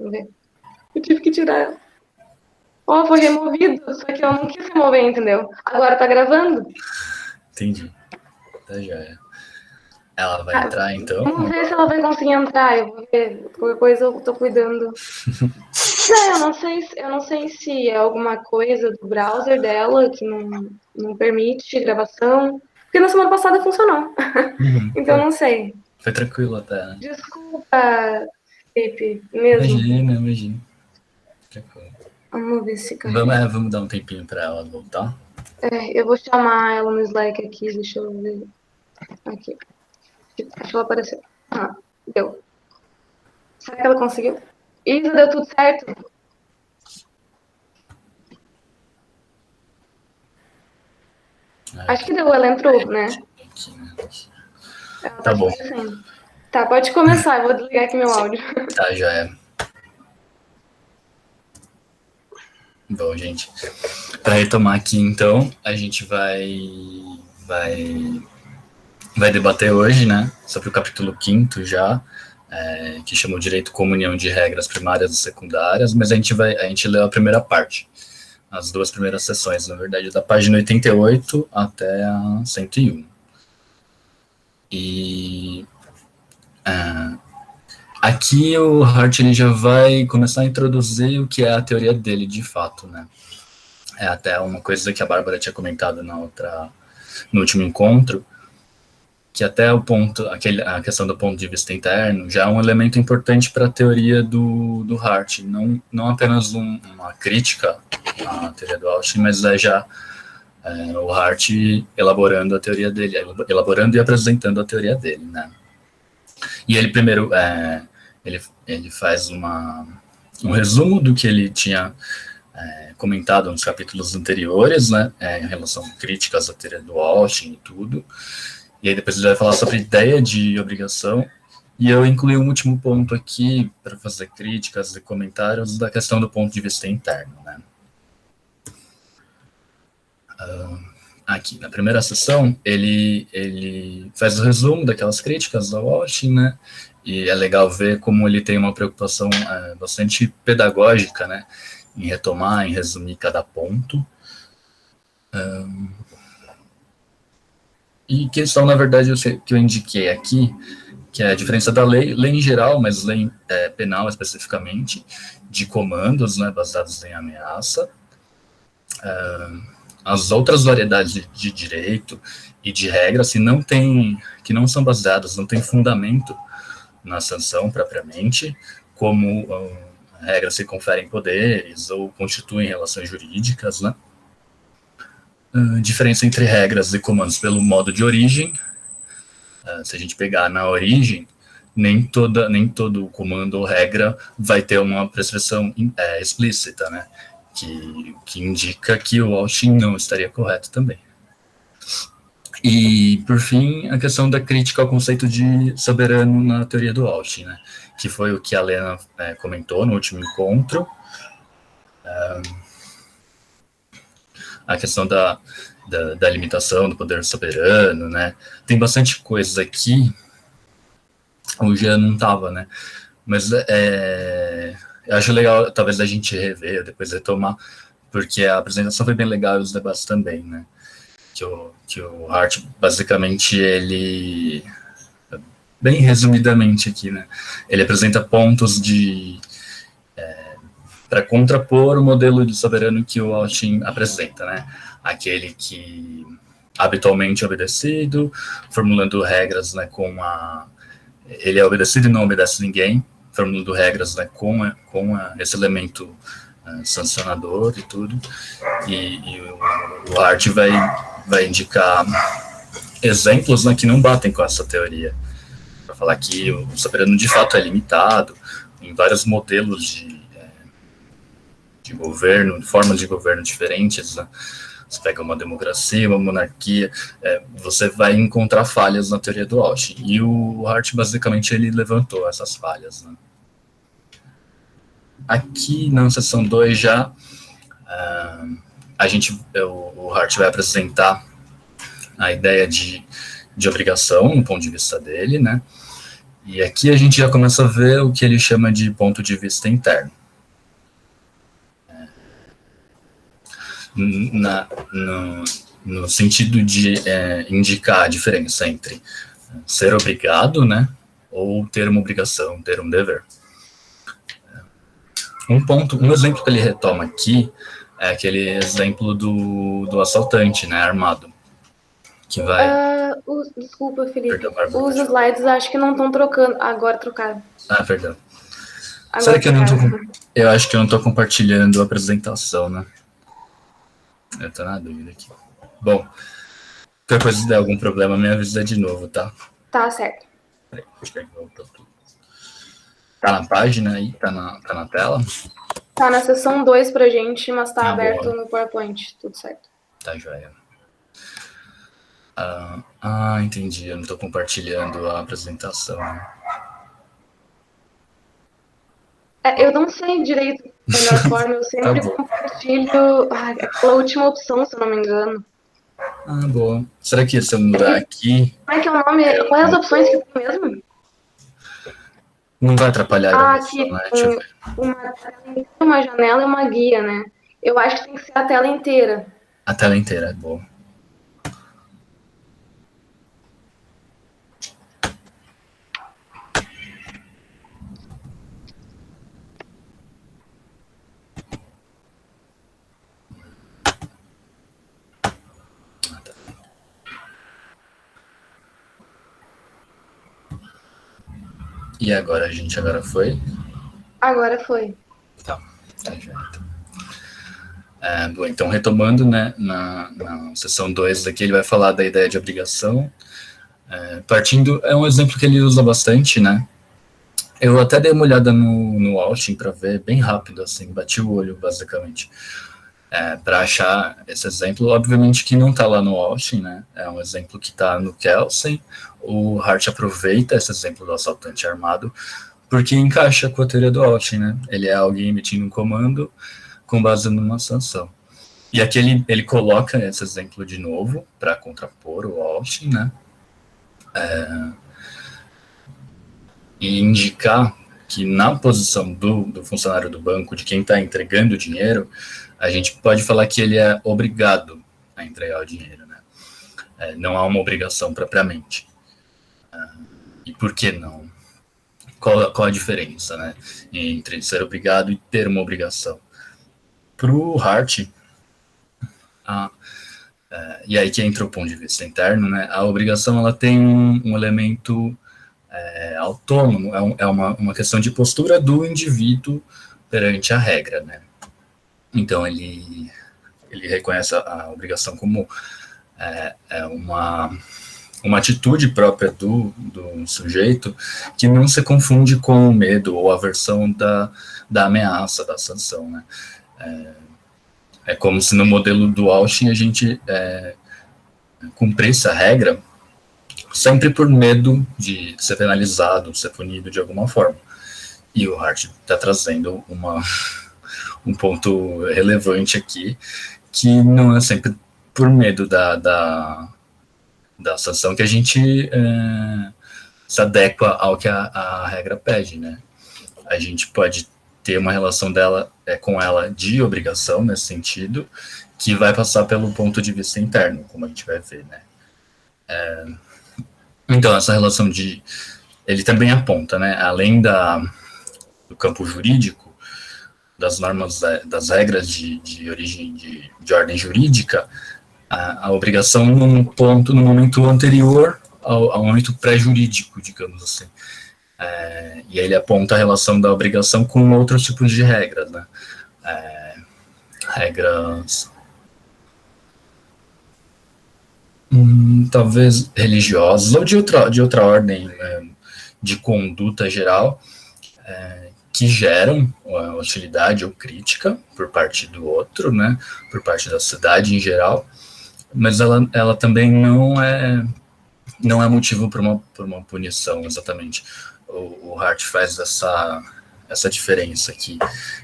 Vamos ver. Eu tive que tirar ela. Ó, foi removido, só que eu não quis remover, entendeu? Agora tá gravando. Entendi. Tá joia. Ela vai entrar, então? Vamos ver se ela vai conseguir entrar. Eu vou ver. Qualquer coisa eu tô cuidando. Não, eu não sei se é alguma coisa do browser dela que não permite gravação. Porque na semana passada funcionou. Então eu não sei. Foi tranquilo até, né? Desculpa, Felipe, mesmo. Imagina. Tranquilo. Vamos ver se carrega. Vamos dar um tempinho pra ela voltar. Eu vou chamar ela no Slack aqui, deixa eu ver. Aqui. Acho que ela apareceu. Ah, deu. Será que ela conseguiu? Isa, deu tudo certo? Acho que deu, ela entrou, né? Aqui, né? Ela Tá bom. aparecendo. Tá, pode começar, eu vou desligar aqui meu áudio. Tá, já é. Bom, gente, para retomar aqui, então, a gente vai debater hoje, né, sobre o capítulo 5º já, que chama o Direito Comunhão de Regras Primárias e Secundárias, mas a gente leu a primeira parte, as duas primeiras sessões, na verdade, da página 88 até a 101. E aqui o Hart ele já vai começar a introduzir o que é a teoria dele, de fato, né. É até uma coisa que a Bárbara tinha comentado no último encontro, que até a questão do ponto de vista interno já é um elemento importante para a teoria do Hart, não apenas uma crítica à teoria do Austin, mas o Hart elaborando a teoria dele, elaborando e apresentando a teoria dele, né? E ele primeiro ele faz um resumo do que ele tinha comentado nos capítulos anteriores, né, em relação a críticas à teoria do Austin e tudo. E aí depois ele vai falar sobre a ideia de obrigação. E eu incluí um último ponto aqui para fazer críticas e comentários da questão do ponto de vista interno, né. Aqui, na primeira sessão, ele faz o resumo daquelas críticas ao Austin, né, e é legal ver como ele tem uma preocupação bastante pedagógica, né, em retomar, em resumir cada ponto. E questão, na verdade, que eu indiquei aqui, que é a diferença da lei em geral, mas lei penal especificamente, de comandos, né, baseados em ameaça. As outras variedades de direito e de regras que não são baseadas, não tem fundamento na sanção propriamente, como regras que conferem poderes ou constituem relações jurídicas, né? Diferença entre regras e comandos pelo modo de origem. Se a gente pegar na origem, nem todo comando ou regra vai ter uma prescrição explícita, né? Que indica que o Austin não estaria correto também. E, por fim, a questão da crítica ao conceito de soberano na teoria do Austin, né? Que foi o que a Lena comentou no último encontro. A questão da limitação do poder soberano, né? Tem bastante coisa aqui. O Jean não estava, né? Mas eu acho legal, talvez, a gente rever, depois retomar, porque a apresentação foi bem legal e os debates também, né? Que o Hart, basicamente, ele, bem resumidamente aqui, né? Ele apresenta pontos para contrapor o modelo de soberano que o Austin apresenta, né? Aquele que habitualmente é obedecido, formulando regras, né, ele é obedecido e não obedece ninguém, formulando regras, né, com esse elemento sancionador e tudo, e o Hart vai indicar exemplos, né, que não batem com essa teoria, para falar que o soberano de fato é limitado em vários modelos de governo, formas de governo diferentes, né? Você pega uma democracia, uma monarquia, você vai encontrar falhas na teoria do Austin. E o Hart, basicamente, ele levantou essas falhas, né? Aqui na seção 2 já, o Hart vai apresentar a ideia de obrigação, no ponto de vista dele, né? E aqui a gente já começa a ver o que ele chama de ponto de vista interno. No sentido de indicar a diferença entre ser obrigado, né, ou ter uma obrigação, ter um dever. Um exemplo que ele retoma aqui é aquele exemplo do assaltante, né, armado, que vai... Desculpa, Felipe. Perdão, Bárbara, Os slides acho que não estão trocando. Agora trocaram. perdão. Agora Será que eu acho que eu não estou compartilhando a apresentação, né? Eu tô na dúvida aqui. Bom, qualquer coisa, se der algum problema, me avisa de novo, tá? Tá certo. Peraí, acho que voltou tudo. Tá na página aí? Tá na tela? Tá na seção 2 pra gente, mas tá aberto boa. no PowerPoint. Tudo certo. Tá, joia. Entendi. Eu não tô compartilhando a apresentação. Eu não sei direito a melhor forma. Eu sempre compartilho aquela última opção, se eu não me engano. Boa. Será que se eu mudar aqui... Como é que é o nome? Quais as opções que tem mesmo? Não vai atrapalhar a aqui né? tem uma janela e uma guia, né? Eu acho que tem que ser a tela inteira. A tela inteira, é boa. E agora a gente foi? Agora foi. Tá já. Bom, então, retomando, né, na seção 2 daqui, ele vai falar da ideia de obrigação. Partindo, é um exemplo que ele usa bastante, né? Eu até dei uma olhada no Austin para ver, bem rápido, assim, bati o olho, basicamente, para achar esse exemplo. Obviamente que não está lá no Austin, né? É um exemplo que está no Kelsen. O Hart aproveita esse exemplo do assaltante armado porque encaixa com a teoria do Austin, né? Ele é alguém emitindo um comando com base numa sanção. E aqui ele coloca esse exemplo de novo para contrapor o Austin, né? E indicar que na posição do funcionário do banco, de quem está entregando o dinheiro, a gente pode falar que ele é obrigado a entregar o dinheiro, né? Não há uma obrigação propriamente. E por que não? Qual a diferença, né, entre ser obrigado e ter uma obrigação? Para o Hart, e aí que entra o ponto de vista interno, né, a obrigação ela tem um elemento autônomo, é uma questão de postura do indivíduo perante a regra, né? Então ele reconhece a obrigação como uma atitude própria do sujeito que não se confunde com o medo ou a aversão da ameaça, da sanção, né? É como se no modelo do Austin a gente cumprisse a regra sempre por medo de ser penalizado, ser punido de alguma forma. E o Hart está trazendo um ponto relevante aqui, que não é sempre por medo da sanção que a gente se adequa ao que a regra pede, né? A gente pode ter uma relação dela com ela de obrigação, nesse sentido, que vai passar pelo ponto de vista interno, como a gente vai ver, né? Então, essa relação ele também aponta, né, além do campo jurídico, das normas, das regras de origem, de ordem jurídica, a obrigação no momento anterior ao momento pré-jurídico, digamos assim. E aí ele aponta a relação da obrigação com outros tipos de regras, né? Regras talvez religiosas ou de outra ordem de conduta geral, que geram hostilidade ou crítica por parte do outro, né? Por parte da sociedade em geral, mas ela também não é motivo para uma punição, exatamente. O Hart faz essa diferença aqui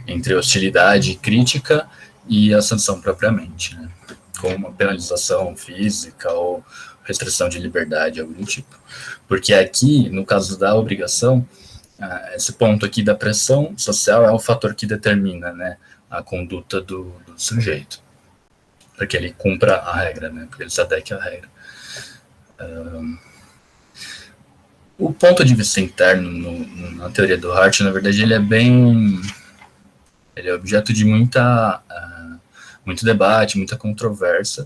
entre hostilidade crítica e a sanção propriamente, né? Com uma penalização física ou restrição de liberdade, algo do tipo. Porque aqui, no caso da obrigação, esse ponto aqui da pressão social é o fator que determina, né, a conduta do sujeito, para que ele cumpra a regra, né, para que ele se adeque à regra. O ponto de vista interno na teoria do Hart, na verdade, ele é objeto de muito debate, muita controvérsia,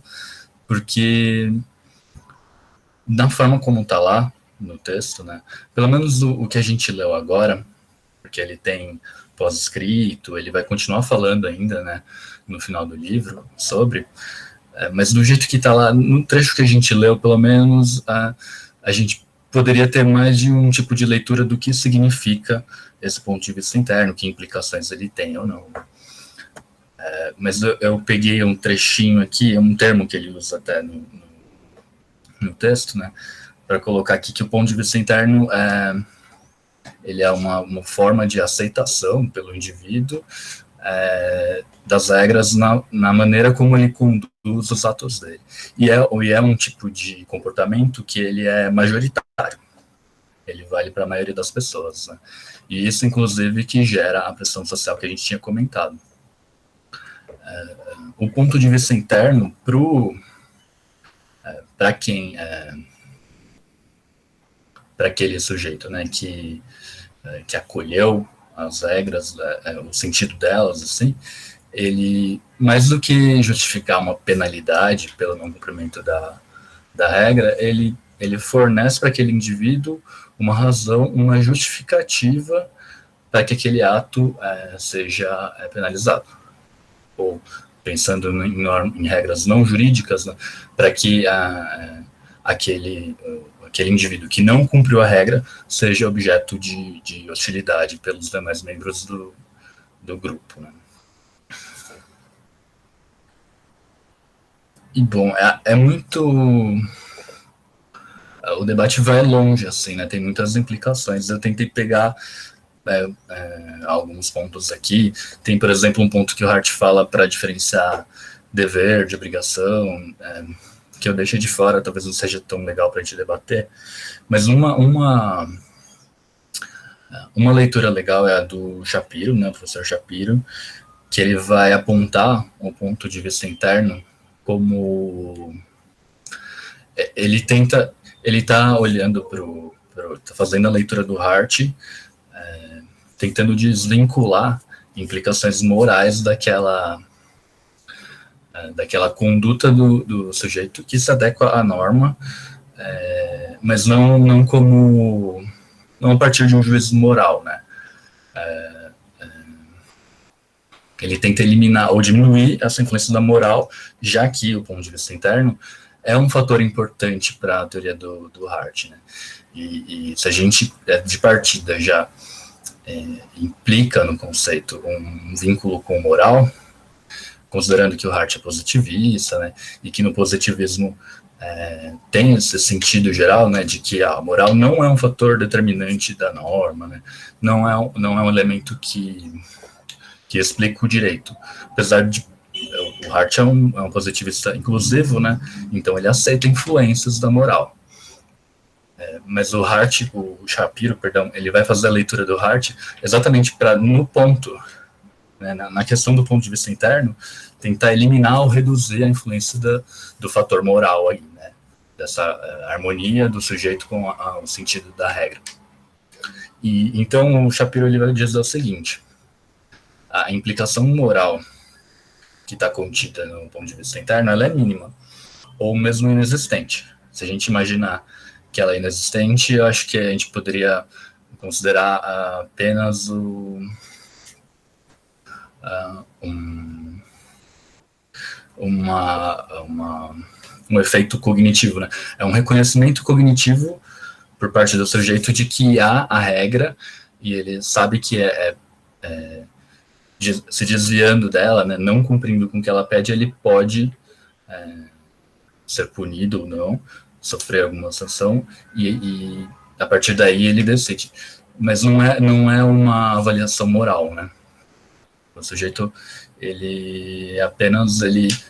porque na forma como está lá no texto, né, pelo menos o que a gente leu agora, porque ele tem pós-escrito, ele vai continuar falando ainda, né, no final do livro sobre, mas do jeito que está lá, no trecho que a gente leu, pelo menos a gente poderia ter mais de um tipo de leitura do que significa esse ponto de vista interno, que implicações ele tem ou não. Mas eu peguei um trechinho aqui, um termo que ele usa até no texto, né, para colocar aqui que o ponto de vista interno ele é uma forma de aceitação pelo indivíduo das regras na maneira como ele conduz os atos dele. E é um tipo de comportamento que ele é majoritário. Ele vale para a maioria das pessoas, né? E isso, inclusive, que gera a pressão social que a gente tinha comentado. O ponto de vista interno para aquele sujeito, né, que acolheu as regras, o sentido delas, assim, ele, mais do que justificar uma penalidade pelo não cumprimento da regra, ele fornece para aquele indivíduo uma razão, uma justificativa para que aquele ato seja penalizado. Ou, pensando em regras não jurídicas, né, para que aquele indivíduo que não cumpriu a regra seja objeto de hostilidade pelos demais membros do grupo, né. E, bom, é muito... O debate vai longe, assim, né, tem muitas implicações. Eu tentei pegar alguns pontos aqui. Tem, por exemplo, um ponto que o Hart fala para diferenciar dever de obrigação, que eu deixei de fora, talvez não seja tão legal para a gente debater, mas uma leitura legal é a do Shapiro, né, o professor Shapiro, que ele vai apontar o ponto de vista interno como... Ele está olhando está fazendo a leitura do Hart, tentando desvincular implicações morais daquela conduta do sujeito que se adequa à norma, mas não a partir de um juízo moral, né? Ele tenta eliminar ou diminuir essa influência da moral, já que o ponto de vista interno é um fator importante para a teoria do Hart, né? E se a gente, de partida, já implica no conceito um vínculo com o moral, considerando que o Hart é positivista, né, e que no positivismo tem esse sentido geral, né, de que a moral não é um fator determinante da norma, né, não é um elemento que explica o direito, apesar de o Hart é um positivista inclusivo, né, então ele aceita influências da moral. Mas o Shapiro, perdão, ele vai fazer a leitura do Hart exatamente para, no ponto, né, na questão do ponto de vista interno, tentar eliminar ou reduzir a influência do fator moral aí, né, dessa harmonia do sujeito com o sentido da regra. E então o Shapiro ele vai dizer o seguinte: a implicação moral que está contida no ponto de vista interno, ela é mínima, ou mesmo inexistente. Se a gente imaginar que ela é inexistente, eu acho que a gente poderia considerar apenas um efeito cognitivo, né? É um reconhecimento cognitivo por parte do sujeito de que há a regra e ele sabe que se desviando dela, né, não cumprindo com o que ela pede, ele pode ser punido ou não, sofrer alguma sanção, e a partir daí ele decide. Mas não é uma avaliação moral, né? O sujeito, ele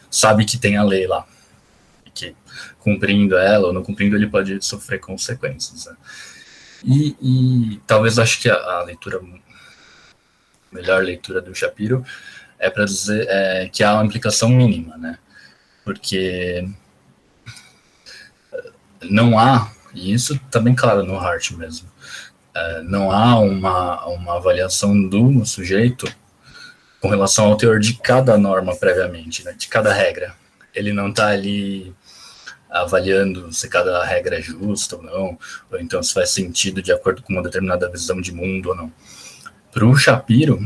sabe que tem a lei lá, que cumprindo ela ou não cumprindo, ele pode sofrer consequências. Né? E talvez acho que a melhor leitura do Shapiro é para dizer que há uma implicação mínima, né? Porque não há, e isso está bem claro no Hart mesmo, não há uma avaliação do sujeito com relação ao teor de cada norma previamente, né, de cada regra. Ele não está ali avaliando se cada regra é justa ou não, ou então se faz sentido de acordo com uma determinada visão de mundo ou não. Para o Shapiro,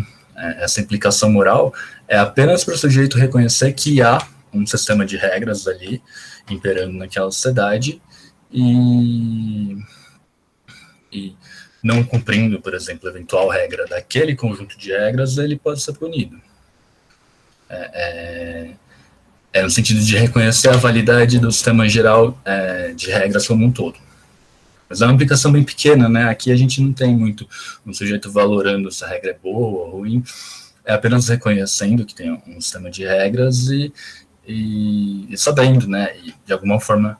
essa implicação moral é apenas para o sujeito reconhecer que há um sistema de regras ali imperando naquela sociedade e não cumprindo, por exemplo, eventual regra daquele conjunto de regras, ele pode ser punido. No sentido de reconhecer a validade do sistema geral de regras como um todo. Mas é uma implicação bem pequena, né? Aqui a gente não tem muito um sujeito valorando se a regra é boa ou ruim, é apenas reconhecendo que tem um sistema de regras e sabendo, né? E de alguma forma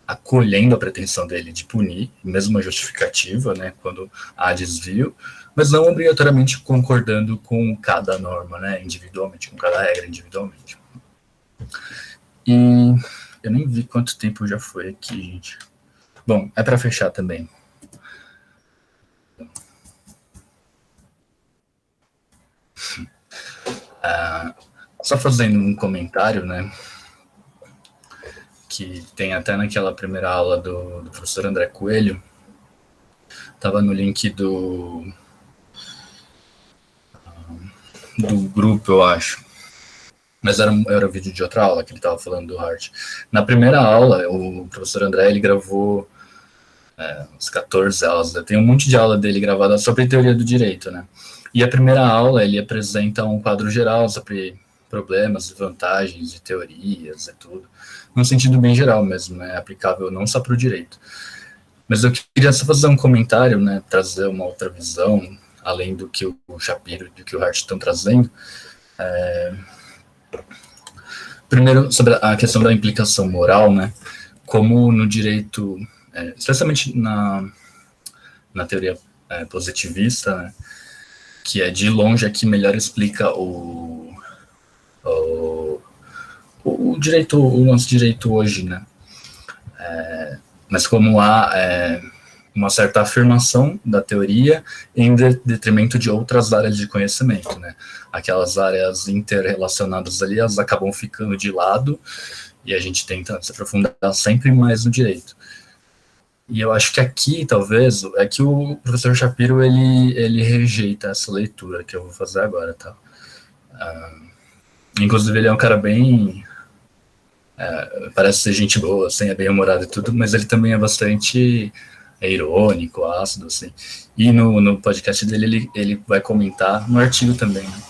acolhendo a pretensão dele de punir, mesmo a justificativa, né, quando há desvio, mas não obrigatoriamente concordando com cada norma, né, individualmente, com cada regra individualmente. E eu nem vi quanto tempo já foi aqui, gente. Bom, é para fechar também. Só fazendo um comentário, né, que tem até naquela primeira aula do professor André Coelho, estava no link do grupo, eu acho, mas era vídeo de outra aula que ele estava falando do Hart. Na primeira aula, o professor André, ele gravou uns 14 aulas, tem um monte de aula dele gravada sobre teoria do direito, né? E a primeira aula, ele apresenta um quadro geral sobre problemas e vantagens de teorias e tudo, num sentido bem geral mesmo, né, aplicável não só para o direito. Mas eu queria só fazer um comentário, né, trazer uma outra visão, além do que o Shapiro e do que o Hart estão trazendo. Primeiro, sobre a questão da implicação moral, né, como no direito, especialmente na teoria positivista, né, que é de longe a que melhor explica o direito, o nosso direito hoje, né? Mas como há uma certa afirmação da teoria em detrimento de outras áreas de conhecimento, né? Aquelas áreas interrelacionadas ali, elas acabam ficando de lado e a gente tenta se aprofundar sempre mais no direito. E eu acho que aqui, talvez, é que o professor Shapiro, ele rejeita essa leitura que eu vou fazer agora, tá? Inclusive, ele é um cara bem... parece ser gente boa, assim, é bem humorado e tudo, mas ele também é bastante irônico, ácido, assim. E no podcast dele, ele vai comentar, no artigo também, né,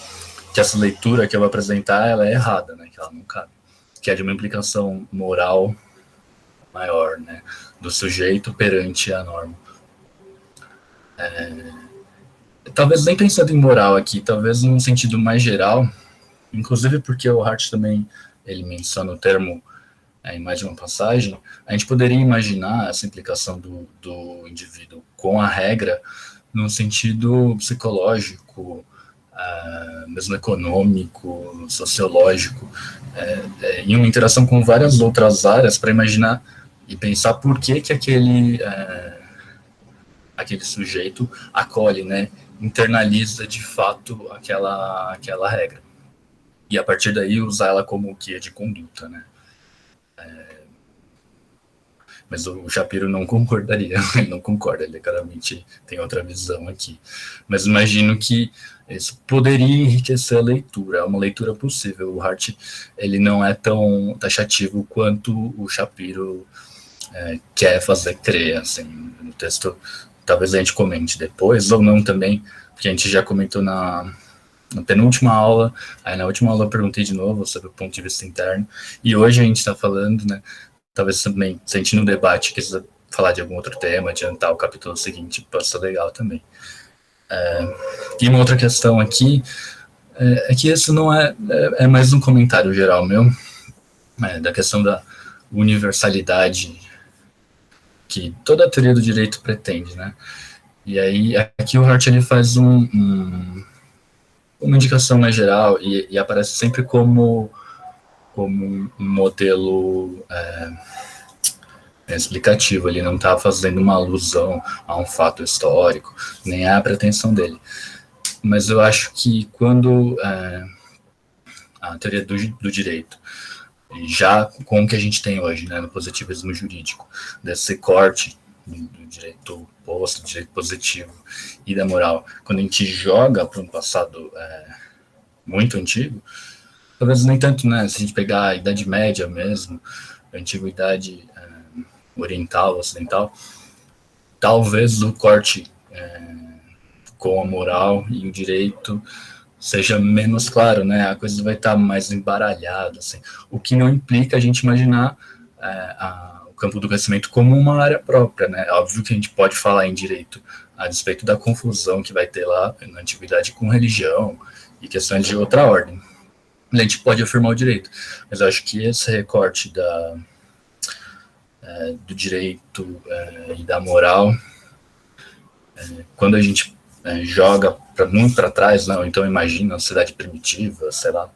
que essa leitura que eu vou apresentar, ela é errada, né, que ela não cabe. Que é de uma implicação moral maior, né, do sujeito perante a norma. Talvez nem pensando em moral aqui, talvez num sentido mais geral, inclusive porque o Hart também, ele menciona o termo em mais de uma passagem, a gente poderia imaginar essa implicação do indivíduo com a regra num sentido psicológico, mesmo econômico, sociológico, em uma interação com várias outras áreas para imaginar e pensar por que aquele sujeito acolhe, né, internaliza de fato aquela regra. E a partir daí usar ela como guia de conduta, né. Mas o Shapiro não concordaria, ele não concorda, ele claramente tem outra visão aqui. Mas imagino que isso poderia enriquecer a leitura, é uma leitura possível. O Hart, ele não é tão taxativo quanto o Shapiro quer fazer crer, assim, no texto. Talvez a gente comente depois, ou não também, porque a gente já comentou na penúltima aula, aí na última aula eu perguntei de novo sobre o ponto de vista interno, e hoje a gente está falando, né, talvez também, se a gente no debate quiser falar de algum outro tema, adiantar o capítulo seguinte, pode ser legal também. E uma outra questão aqui é que isso não é mais um comentário geral meu, da questão universalidade que toda a teoria do direito pretende, né? E aí, aqui o Hart ele faz uma indicação mais geral e aparece sempre como um modelo explicativo. Ele não está fazendo uma alusão a um fato histórico, nem é a pretensão dele. Mas eu acho que quando a teoria do direito, já com o que a gente tem hoje, né, no positivismo jurídico, desse corte do direito oposto, do direito positivo e da moral, quando a gente joga para um passado muito antigo, talvez nem tanto, né, se a gente pegar a Idade Média mesmo, a Antiguidade oriental, ocidental, talvez o corte com a moral e o direito seja menos claro, né? A coisa vai estar mais embaralhada, assim. O que não implica a gente imaginar o campo do conhecimento como uma área própria, né? É óbvio que a gente pode falar em direito a despeito da confusão que vai ter lá na antiguidade com religião e questões de outra ordem. A gente pode afirmar o direito, mas eu acho que esse recorte do direito e da moral, quando a gente joga muito para trás, não, então imagina a sociedade primitiva, sei lá,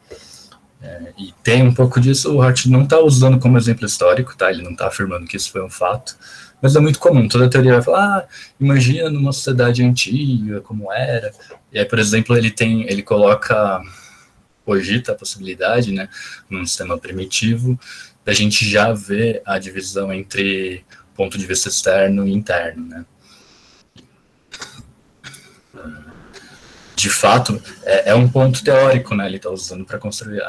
e tem um pouco disso, o Hart não está usando como exemplo histórico, tá? Ele não está afirmando que isso foi um fato, mas é muito comum, toda a teoria vai falar, imagina numa sociedade antiga, como era, e aí, por exemplo, ele cogita a possibilidade, né, num sistema primitivo, da gente já ver a divisão entre ponto de vista externo e interno, né. De fato, é um ponto teórico, né, ele está usando para construir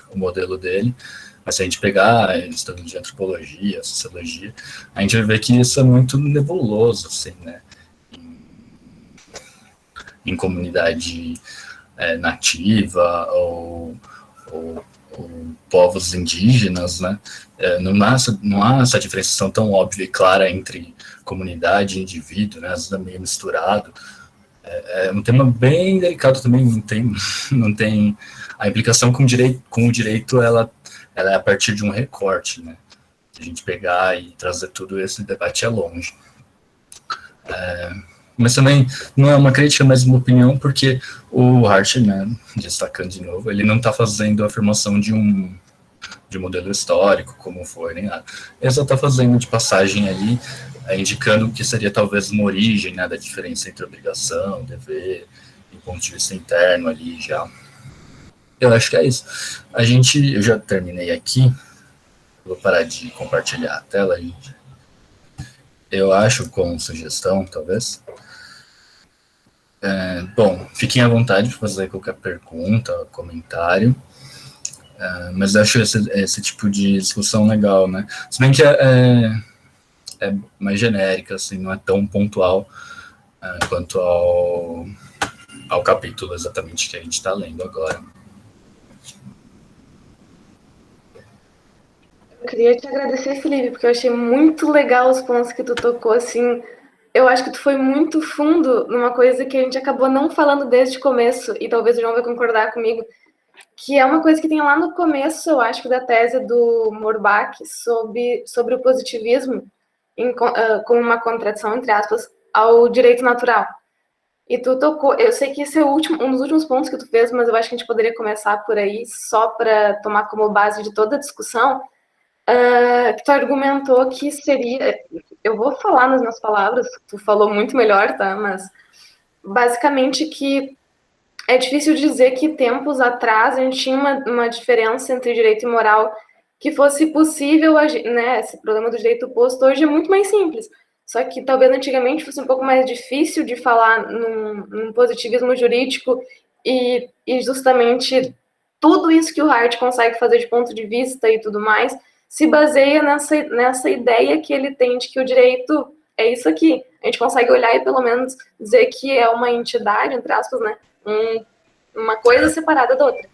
o modelo dele, mas se a gente pegar estudo de antropologia, sociologia, a gente vai ver que isso é muito nebuloso, assim, né, em comunidade nativa ou povos indígenas, né? Não há essa diferenciação tão óbvia e clara entre comunidade e indivíduo, né? Às vezes é meio misturado. É um tema bem delicado também, não tem a implicação com o direito, ela é a partir de um recorte, né? Se a gente pegar e trazer tudo esse debate é longe. Mas também não é uma crítica, mas uma opinião, porque o Hart, né, destacando de novo, ele não está fazendo a afirmação de um modelo histórico, como foi, nem nada. Ele só está fazendo de passagem ali, indicando que seria talvez uma origem, né, da diferença entre obrigação, dever, e ponto de vista interno ali já. Eu acho que é isso. Eu já terminei aqui, vou parar de compartilhar a tela, gente. Eu acho, com sugestão, talvez. Bom, fiquem à vontade para fazer qualquer pergunta, comentário, mas acho esse tipo de discussão legal, né? Se bem que é mais genérica, assim, não é tão pontual quanto ao capítulo exatamente que a gente está lendo agora. Eu queria te agradecer, Felipe, porque eu achei muito legal os pontos que tu tocou, assim. Eu acho que tu foi muito fundo numa coisa que a gente acabou não falando desde o começo, e talvez o João vai concordar comigo, que é uma coisa que tem lá no começo, eu acho, da tese do Morbach sobre o positivismo como uma contradição, entre aspas, ao direito natural. E tu tocou, eu sei que esse é um dos últimos pontos que tu fez, mas eu acho que a gente poderia começar por aí, só para tomar como base de toda a discussão, que tu argumentou que seria, eu vou falar nas minhas palavras, tu falou muito melhor, tá? Mas basicamente que é difícil dizer que tempos atrás a gente tinha uma diferença entre direito e moral que fosse possível, né? Esse problema do direito oposto hoje é muito mais simples. Só que talvez antigamente fosse um pouco mais difícil de falar num positivismo jurídico e justamente tudo isso que o Hart consegue fazer de ponto de vista e tudo mais se baseia nessa ideia que ele tem de que o direito é isso aqui. A gente consegue olhar e pelo menos dizer que é uma entidade, entre aspas, né? Uma coisa separada da outra.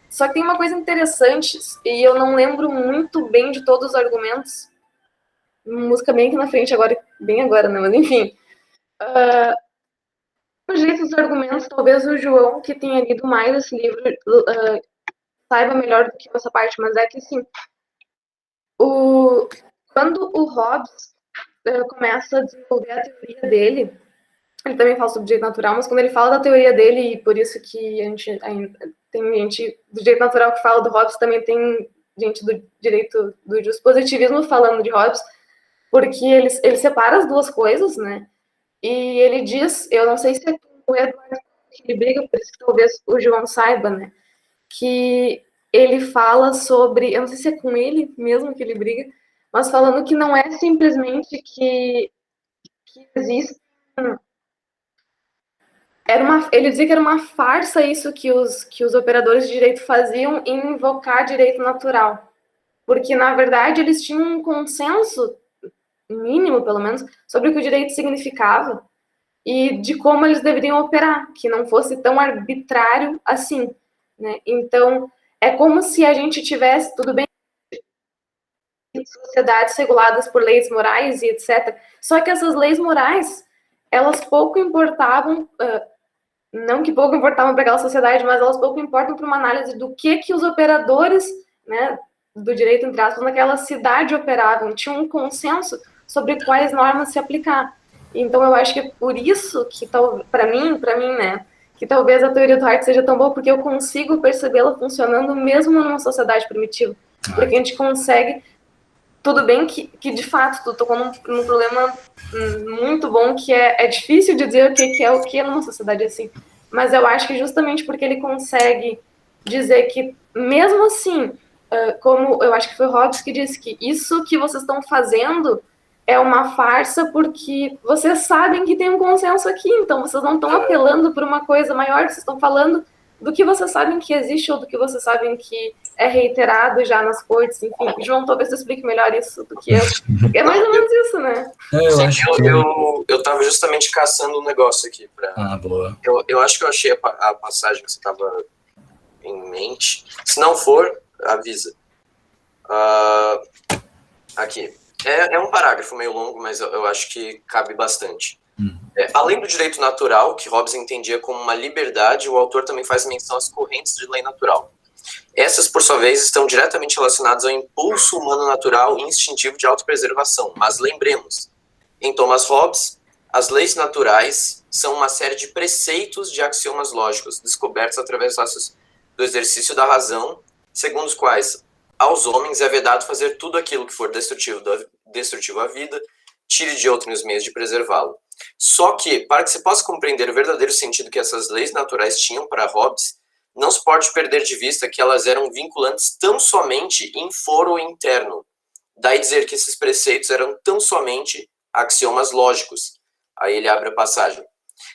Só que tem uma coisa interessante, e eu não lembro muito bem de todos os argumentos. Música bem aqui na frente agora, bem agora, né? Mas enfim. Do jeito dos argumentos, talvez o João, que tenha lido mais esse livro, saiba melhor do que essa parte, mas é que assim, Quando o Hobbes começa a desenvolver a teoria dele, ele também fala sobre direito natural, mas quando ele fala da teoria dele, e por isso que tem gente do direito natural que fala do Hobbes, também tem gente do direito do positivismo falando de Hobbes, porque ele separa as duas coisas, né? E ele diz, eu não sei se é o Eduardo que ele briga, por isso que talvez o João saiba, né? Que ele fala sobre, eu não sei se é com ele mesmo que ele briga, mas falando que não é simplesmente que existe. Ele dizia que era uma farsa isso que os operadores de direito faziam em invocar direito natural. Porque, na verdade, eles tinham um consenso, mínimo pelo menos, sobre o que o direito significava e de como eles deveriam operar, que não fosse tão arbitrário assim. Né? Então, é como se a gente tivesse, tudo bem, sociedades reguladas por leis morais e etc. Só que essas leis morais, elas pouco importavam, não que pouco importavam para aquela sociedade, mas elas pouco importam para uma análise do que os operadores, né, do direito, entre aspas, naquela cidade operavam. Tinha um consenso sobre quais normas se aplicar. Então, eu acho que é por isso que, para mim, né, que talvez a teoria do Hart seja tão boa, porque eu consigo percebê-la funcionando mesmo numa sociedade primitiva. Porque a gente consegue. Tudo bem que de fato, tu tocou num problema muito bom, que é difícil de dizer o que é numa sociedade assim. Mas eu acho que justamente porque ele consegue dizer que, mesmo assim, como eu acho que foi o Hobbes que disse que isso que vocês estão fazendo é uma farsa porque vocês sabem que tem um consenso aqui, então vocês não estão apelando por uma coisa maior, vocês estão falando do que vocês sabem que existe ou do que vocês sabem que é reiterado já nas cortes, enfim. João, talvez você explique melhor isso do que eu. É mais ou menos isso, né? Eu tava justamente caçando um negócio aqui. Boa. Eu acho que eu achei a passagem que você tava em mente. Se não for, avisa. Aqui. É um parágrafo meio longo, mas eu acho que cabe bastante. Além do direito natural, que Hobbes entendia como uma liberdade, o autor também faz menção às correntes de lei natural. Essas, por sua vez, estão diretamente relacionadas ao impulso humano natural e instintivo de autopreservação. Mas lembremos, em Thomas Hobbes, as leis naturais são uma série de preceitos de axiomas lógicos, descobertos através do exercício da razão, segundo os quais aos homens é vedado fazer tudo aquilo que for destrutivo à vida, tire de outro os meios de preservá-lo. Só que, para que se possa compreender o verdadeiro sentido que essas leis naturais tinham para Hobbes, não se pode perder de vista que elas eram vinculantes tão somente em foro interno. Daí dizer que esses preceitos eram tão somente axiomas lógicos. Aí ele abre a passagem.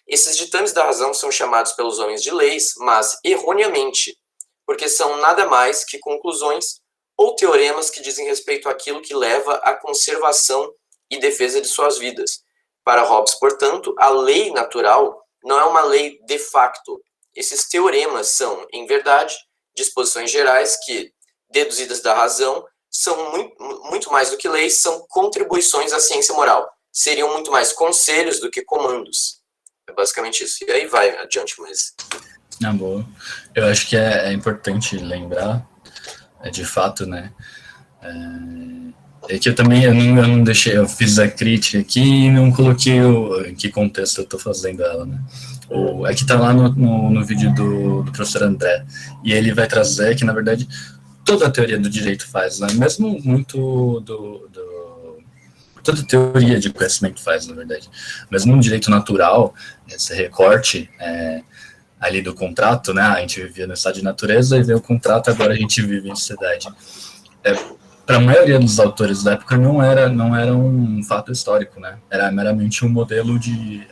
Esses ditames da razão são chamados pelos homens de leis, mas erroneamente, porque são nada mais que conclusões ou teoremas que dizem respeito àquilo que leva à conservação e defesa de suas vidas. Para Hobbes, portanto, a lei natural não é uma lei de facto. Esses teoremas são, em verdade, disposições gerais que, deduzidas da razão, são muito mais do que leis, são contribuições à ciência moral. Seriam muito mais conselhos do que comandos. É basicamente isso. E aí vai adiante, mas... Boa. Eu acho que é importante lembrar, de fato, né? É que eu não deixei, eu fiz a crítica aqui e não coloquei em que contexto eu estou fazendo ela, né? É que está lá no vídeo do professor André, e ele vai trazer que, na verdade, toda a teoria do direito faz, né? Mesmo muito toda teoria de conhecimento faz, na verdade. Mesmo no direito natural, esse recorte ali do contrato, né? A gente vivia no estado de natureza e veio o contrato, agora a gente vive em sociedade. Para a maioria dos autores da época não era um fato histórico, né? Era meramente um modelo de...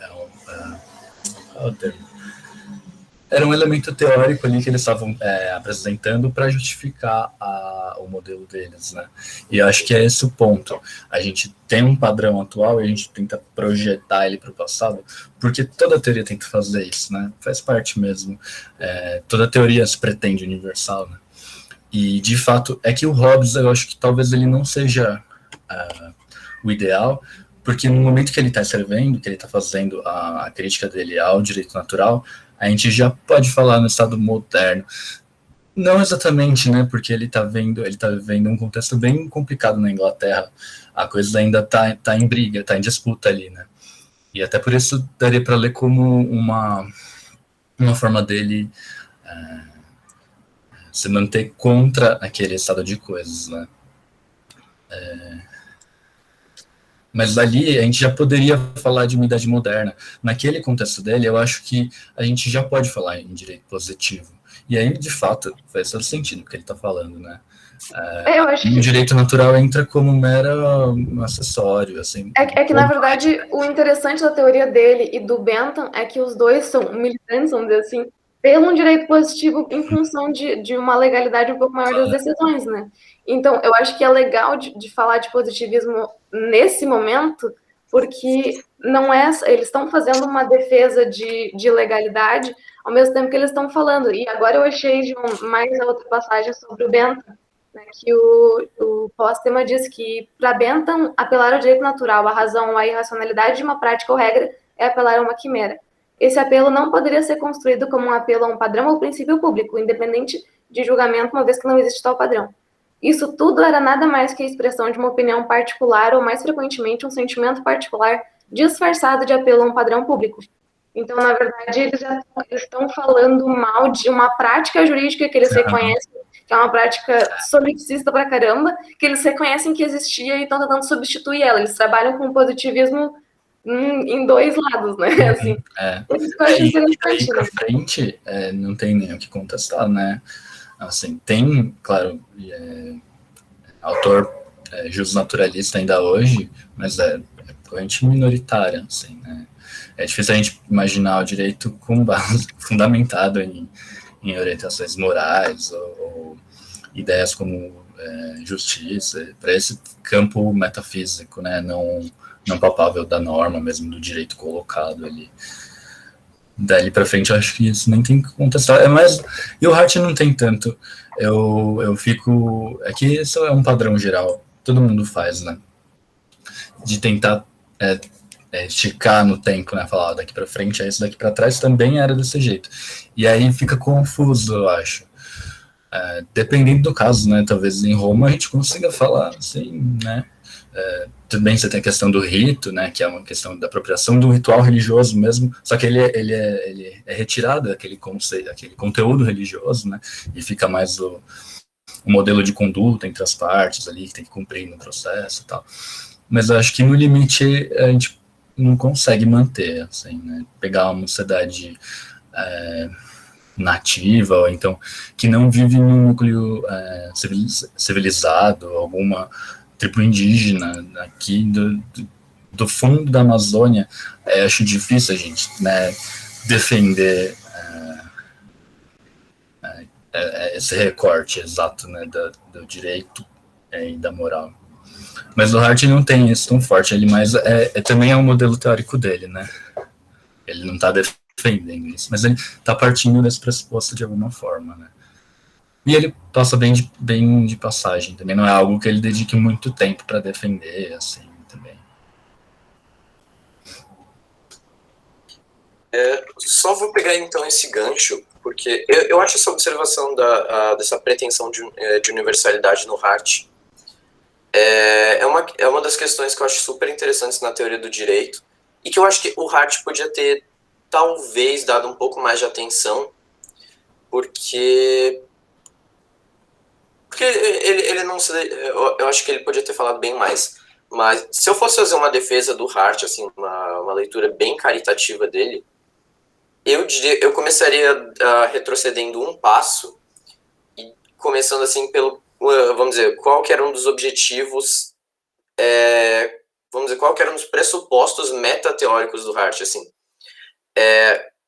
Era um elemento teórico ali que eles estavam apresentando para justificar o modelo deles, né? E eu acho que é esse o ponto. A gente tem um padrão atual e a gente tenta projetar ele para o passado, porque toda teoria tenta fazer isso, né? Faz parte mesmo. Toda teoria se pretende universal, né? E, de fato, é que o Hobbes, eu acho que talvez ele não seja o ideal, porque no momento que ele está escrevendo, que ele está fazendo a crítica dele ao direito natural, a gente já pode falar no estado moderno. Não exatamente, né? Porque ele tá vivendo um contexto bem complicado na Inglaterra. A coisa ainda tá em briga, tá em disputa ali, né? E até por isso daria para ler como uma forma dele se manter contra aquele estado de coisas, né? Mas ali a gente já poderia falar de uma idade moderna. Naquele contexto dele, eu acho que a gente já pode falar em direito positivo. E aí, de fato, faz todo sentido o que ele está falando, né? Eu acho O que direito natural entra como um mero acessório, assim. é que, na verdade, o interessante da teoria dele e do Bentham é que os dois são militantes, vamos dizer assim, pelo direito positivo em função de uma legalidade um pouco maior das decisões, né? Então, eu acho que é legal de falar de positivismo nesse momento, porque não é, eles estão fazendo uma defesa de legalidade ao mesmo tempo que eles estão falando. E agora eu achei mais a outra passagem sobre o Bentham, né, que o Postema diz que, para Bentham, apelar ao direito natural, à razão ou à irracionalidade de uma prática ou regra é apelar a uma quimera. Esse apelo não poderia ser construído como um apelo a um padrão ou princípio público, independente de julgamento, uma vez que não existe tal padrão. Isso tudo era nada mais que a expressão de uma opinião particular ou, mais frequentemente, um sentimento particular disfarçado de apelo a um padrão público. Então, na verdade, eles estão falando mal de uma prática jurídica que eles reconhecem, que é uma prática solipsista pra caramba, que eles reconhecem que existia e estão tentando substituir ela. Eles trabalham com positivismo em dois lados, né? Assim, isso que eu acho interessante. E pra frente, não tem nem o que contestar, né? Assim, tem, claro, autor justnaturalista ainda hoje, mas é corrente minoritária, assim, né? É difícil a gente imaginar o direito com base fundamentado em orientações morais ou ideias como justiça, para esse campo metafísico, né, não palpável da norma mesmo, do direito colocado ali. Dali para frente, eu acho que isso nem tem que contestar. E o Hart não tem tanto. Eu fico. É que isso é um padrão geral. Todo mundo faz, né? De tentar esticar no tempo, né? Falar daqui para frente é isso, daqui para trás também era desse jeito. E aí fica confuso, eu acho. Dependendo do caso, né? Talvez em Roma a gente consiga falar assim, né? Também você tem a questão do rito, né? Que é uma questão da apropriação do ritual religioso mesmo, só que ele é retirado daquele conceito, aquele conteúdo religioso, né? E fica mais o modelo de conduta entre as partes ali que tem que cumprir no processo e tal. Mas eu acho que no limite a gente não consegue manter, assim, né? Pegar uma sociedade nativa, ou então que não vive num núcleo civilizado, alguma tribo indígena aqui do fundo da Amazônia, acho difícil a gente, né, defender esse recorte exato, né, do direito e da moral. Mas o Hart não tem isso tão forte, ele também é um modelo teórico dele, né? Ele não está defendendo isso, mas ele está partindo desse pressuposto de alguma forma, né? E ele passa bem de passagem, também não é algo que ele dedique muito tempo para defender, assim, também. Só vou pegar então esse gancho, porque eu acho essa observação dessa pretensão de universalidade no Hart é uma das questões que eu acho super interessantes na teoria do direito, e que eu acho que o Hart podia ter talvez dado um pouco mais de atenção, porque ele não eu acho que ele podia ter falado bem mais. Mas se eu fosse fazer uma defesa do Hart, assim, uma leitura bem caritativa dele, eu começaria retrocedendo um passo e começando assim vamos dizer, qual que era um dos objetivos, vamos dizer, qual que era um dos pressupostos metateóricos do Hart, assim.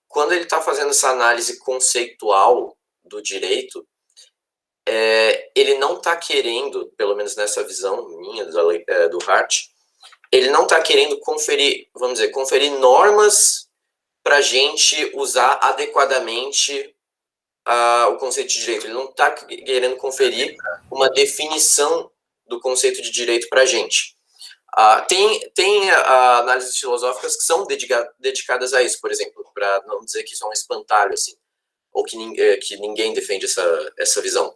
Quando ele está fazendo essa análise conceitual do direito, ele não está querendo, pelo menos nessa visão minha do Hart, ele não está querendo conferir normas para a gente usar adequadamente o conceito de direito. Ele não está querendo conferir uma definição do conceito de direito para a gente. Tem análises filosóficas que são dedicadas a isso, por exemplo, para não dizer que isso é um espantalho, assim. ou que ninguém defende essa visão.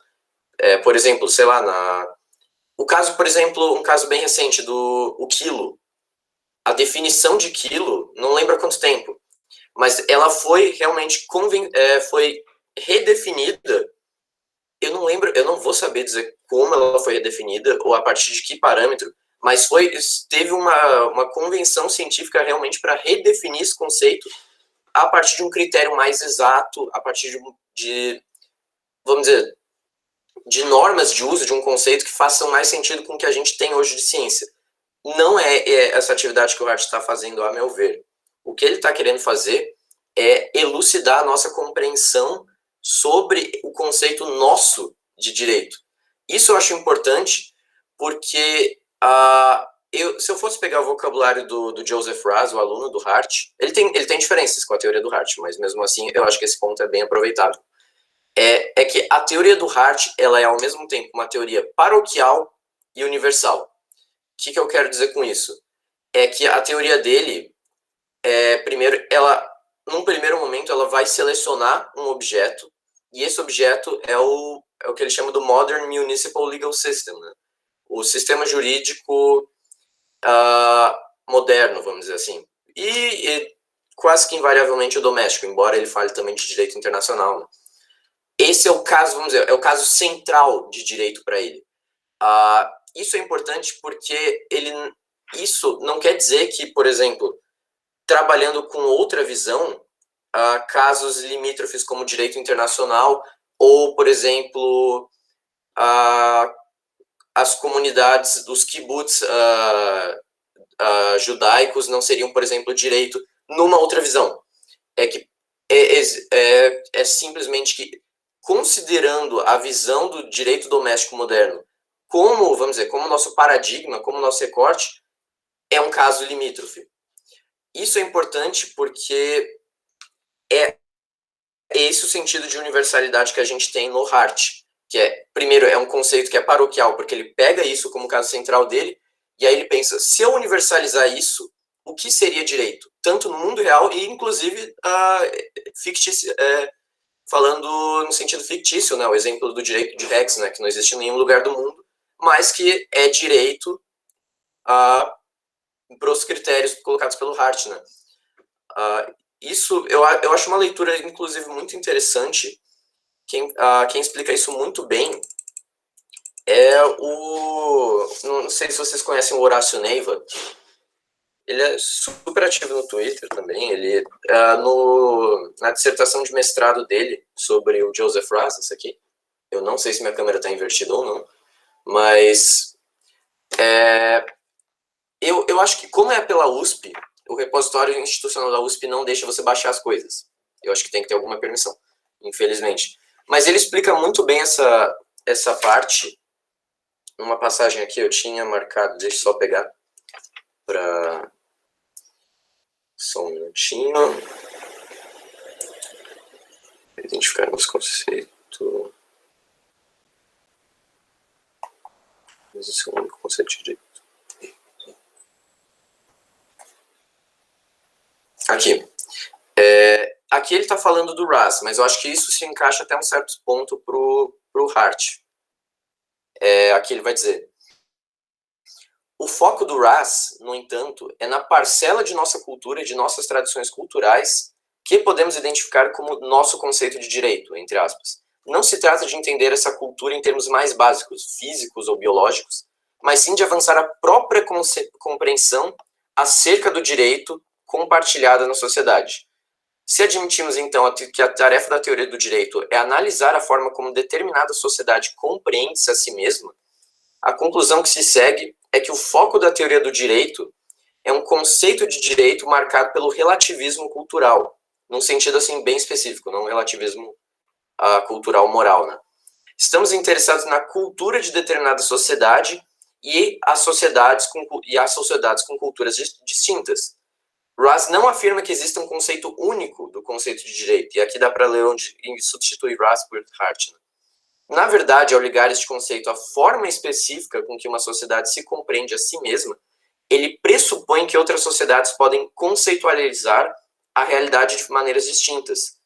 Por exemplo, sei lá, o caso, por exemplo, um caso bem recente o quilo. A definição de quilo, não lembro há quanto tempo, mas ela foi realmente foi redefinida. Eu não lembro, eu não vou saber dizer como ela foi redefinida ou a partir de que parâmetro, mas teve uma convenção científica realmente para redefinir esse conceito a partir de um critério mais exato, a partir vamos dizer, de normas de uso de um conceito que façam mais sentido com o que a gente tem hoje de ciência. Não é essa atividade que o Hart está fazendo, a meu ver. O que ele está querendo fazer é elucidar a nossa compreensão sobre o conceito nosso de direito. Isso eu acho importante porque se eu fosse pegar o vocabulário do Joseph Raz, o aluno do Hart, ele tem diferenças com a teoria do Hart, mas mesmo assim eu acho que esse ponto é bem aproveitado. É que a teoria do Hart, ela é ao mesmo tempo uma teoria paroquial e universal. O que eu quero dizer com isso? É que a teoria dele, primeiro, num primeiro momento, ela vai selecionar um objeto, e esse objeto é o que ele chama do Modern Municipal Legal System, né? O sistema jurídico moderno, vamos dizer assim. E quase que invariavelmente o doméstico, embora ele fale também de direito internacional, né? Esse é o caso, vamos dizer, é o caso central de direito para ele. Isso é importante porque isso não quer dizer que, por exemplo, trabalhando com outra visão, casos limítrofes como direito internacional ou, por exemplo, as comunidades dos kibbutz judaicos não seriam, por exemplo, direito numa outra visão. É simplesmente que, considerando a visão do direito doméstico moderno como, vamos dizer, como nosso paradigma, como nosso recorte, é um caso limítrofe. Isso é importante porque é esse o sentido de universalidade que a gente tem no Hart, que primeiro, é um conceito que é paroquial, porque ele pega isso como caso central dele, e aí ele pensa, se eu universalizar isso, o que seria direito? Tanto no mundo real e, inclusive, fictício, falando no sentido fictício, né? O exemplo do direito de Rex, né? Que não existe em nenhum lugar do mundo, mas que é direito para os critérios colocados pelo Hart, né? Isso eu acho uma leitura, inclusive, muito interessante. Quem explica isso muito bem é não sei se vocês conhecem o Horácio Neiva. Ele é super ativo no Twitter também. Ele, na dissertação de mestrado dele sobre o Joseph Raz, isso aqui, eu não sei se minha câmera está invertida ou não, mas eu acho que, como é pela USP, o repositório institucional da USP não deixa você baixar as coisas. Eu acho que tem que ter alguma permissão, infelizmente. Mas ele explica muito bem essa parte. Numa passagem aqui eu tinha marcado, deixa eu só pegar para... Só um minutinho. Identificar os conceitos. Esse é o único conceito de direito. Aqui. Aqui ele está falando do Raz, mas eu acho que isso se encaixa até um certo ponto para o Hart. Aqui ele vai dizer: o foco do Raz, no entanto, é na parcela de nossa cultura e de nossas tradições culturais que podemos identificar como nosso conceito de direito, entre aspas. Não se trata de entender essa cultura em termos mais básicos, físicos ou biológicos, mas sim de avançar a própria compreensão acerca do direito compartilhada na sociedade. Se admitimos, então, que a tarefa da teoria do direito é analisar a forma como determinada sociedade compreende-se a si mesma, a conclusão que se segue é que o foco da teoria do direito é um conceito de direito marcado pelo relativismo cultural, num sentido assim bem específico, não um relativismo cultural moral, né? Estamos interessados na cultura de determinada sociedade e as sociedades com culturas distintas. Raz não afirma que exista um conceito único do conceito de direito, e aqui dá para ler onde substitui Raz por Hart, né? Na verdade, ao ligar este conceito à forma específica com que uma sociedade se compreende a si mesma, ele pressupõe que outras sociedades podem conceitualizar a realidade de maneiras distintas.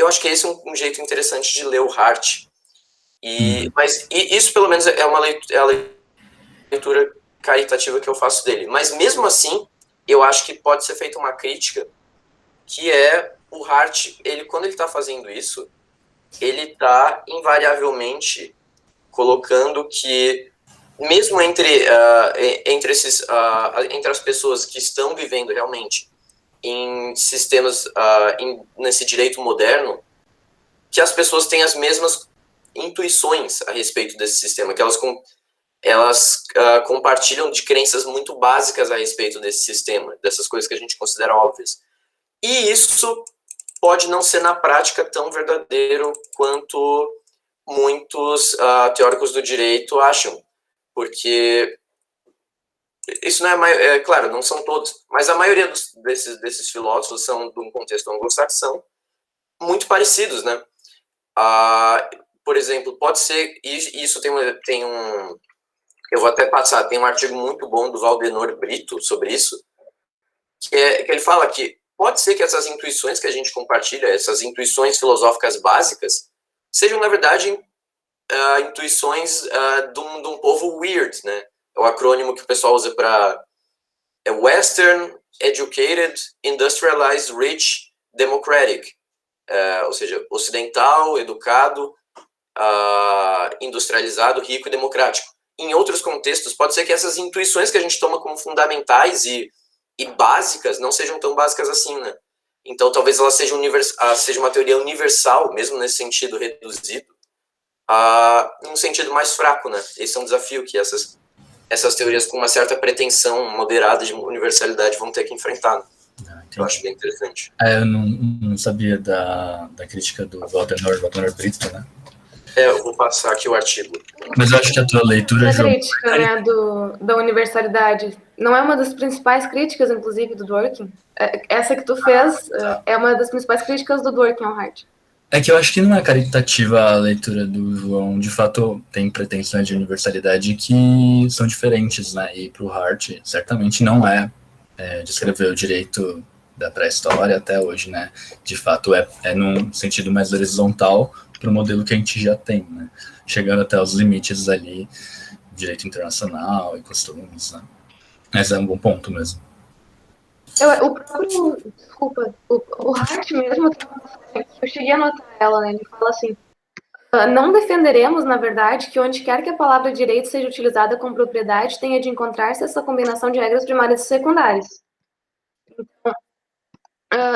eu acho que esse é um jeito interessante de ler o Hart. Mas isso, pelo menos, é a leitura caritativa que eu faço dele. Mas, mesmo assim, eu acho que pode ser feita uma crítica, que é o Hart, quando ele está fazendo isso, ele está invariavelmente colocando que, mesmo entre as pessoas que estão vivendo realmente em sistemas, nesse direito moderno, que as pessoas têm as mesmas intuições a respeito desse sistema, que elas compartilham de crenças muito básicas a respeito desse sistema, dessas coisas que a gente considera óbvias. E isso pode não ser na prática tão verdadeiro quanto muitos teóricos do direito acham, porque isso não claro, não são todos, mas a maioria desses filósofos são de um contexto anglo-saxão muito parecidos, né? Por exemplo, pode ser, isso tem um, eu vou até passar, tem um artigo muito bom do Valdenor Brito sobre isso, que ele fala que pode ser que essas intuições que a gente compartilha, essas intuições filosóficas básicas, sejam, na verdade, intuições de um povo weird, né? É o acrônimo que o pessoal usa para Western, Educated, Industrialized, Rich, Democratic. Ou seja, ocidental, educado, industrializado, rico e democrático. Em outros contextos, pode ser que essas intuições que a gente toma como fundamentais e básicas não sejam tão básicas assim, né? Então, talvez ela seja uma teoria universal, mesmo nesse sentido reduzido, num sentido mais fraco, né? Esse é um desafio que essas teorias com uma certa pretensão moderada de universalidade vão ter que enfrentar, né? Eu acho bem interessante. Eu não sabia da crítica do Valdenor Brito, né? Eu vou passar aqui o artigo. Mas eu acho que a tua leitura... A crítica, né, da universalidade não é uma das principais críticas, inclusive, do Dworkin? Essa que tu fez é uma das principais críticas do Dworkin ao Hart. É que eu acho que não é caritativa a leitura do João. De fato, tem pretensões de universalidade que são diferentes, né? E para o Hart, certamente não descrever o direito da pré-história até hoje, né? De fato, é num sentido mais horizontal para o modelo que a gente já tem, né? Chegando até os limites ali, direito internacional e costumes, né? Mas é um bom ponto mesmo. O Hart mesmo, eu cheguei a anotar ela, né? Ele fala assim: não defenderemos, na verdade, que onde quer que a palavra direito seja utilizada com propriedade, tenha de encontrar-se essa combinação de regras primárias e secundárias. Então,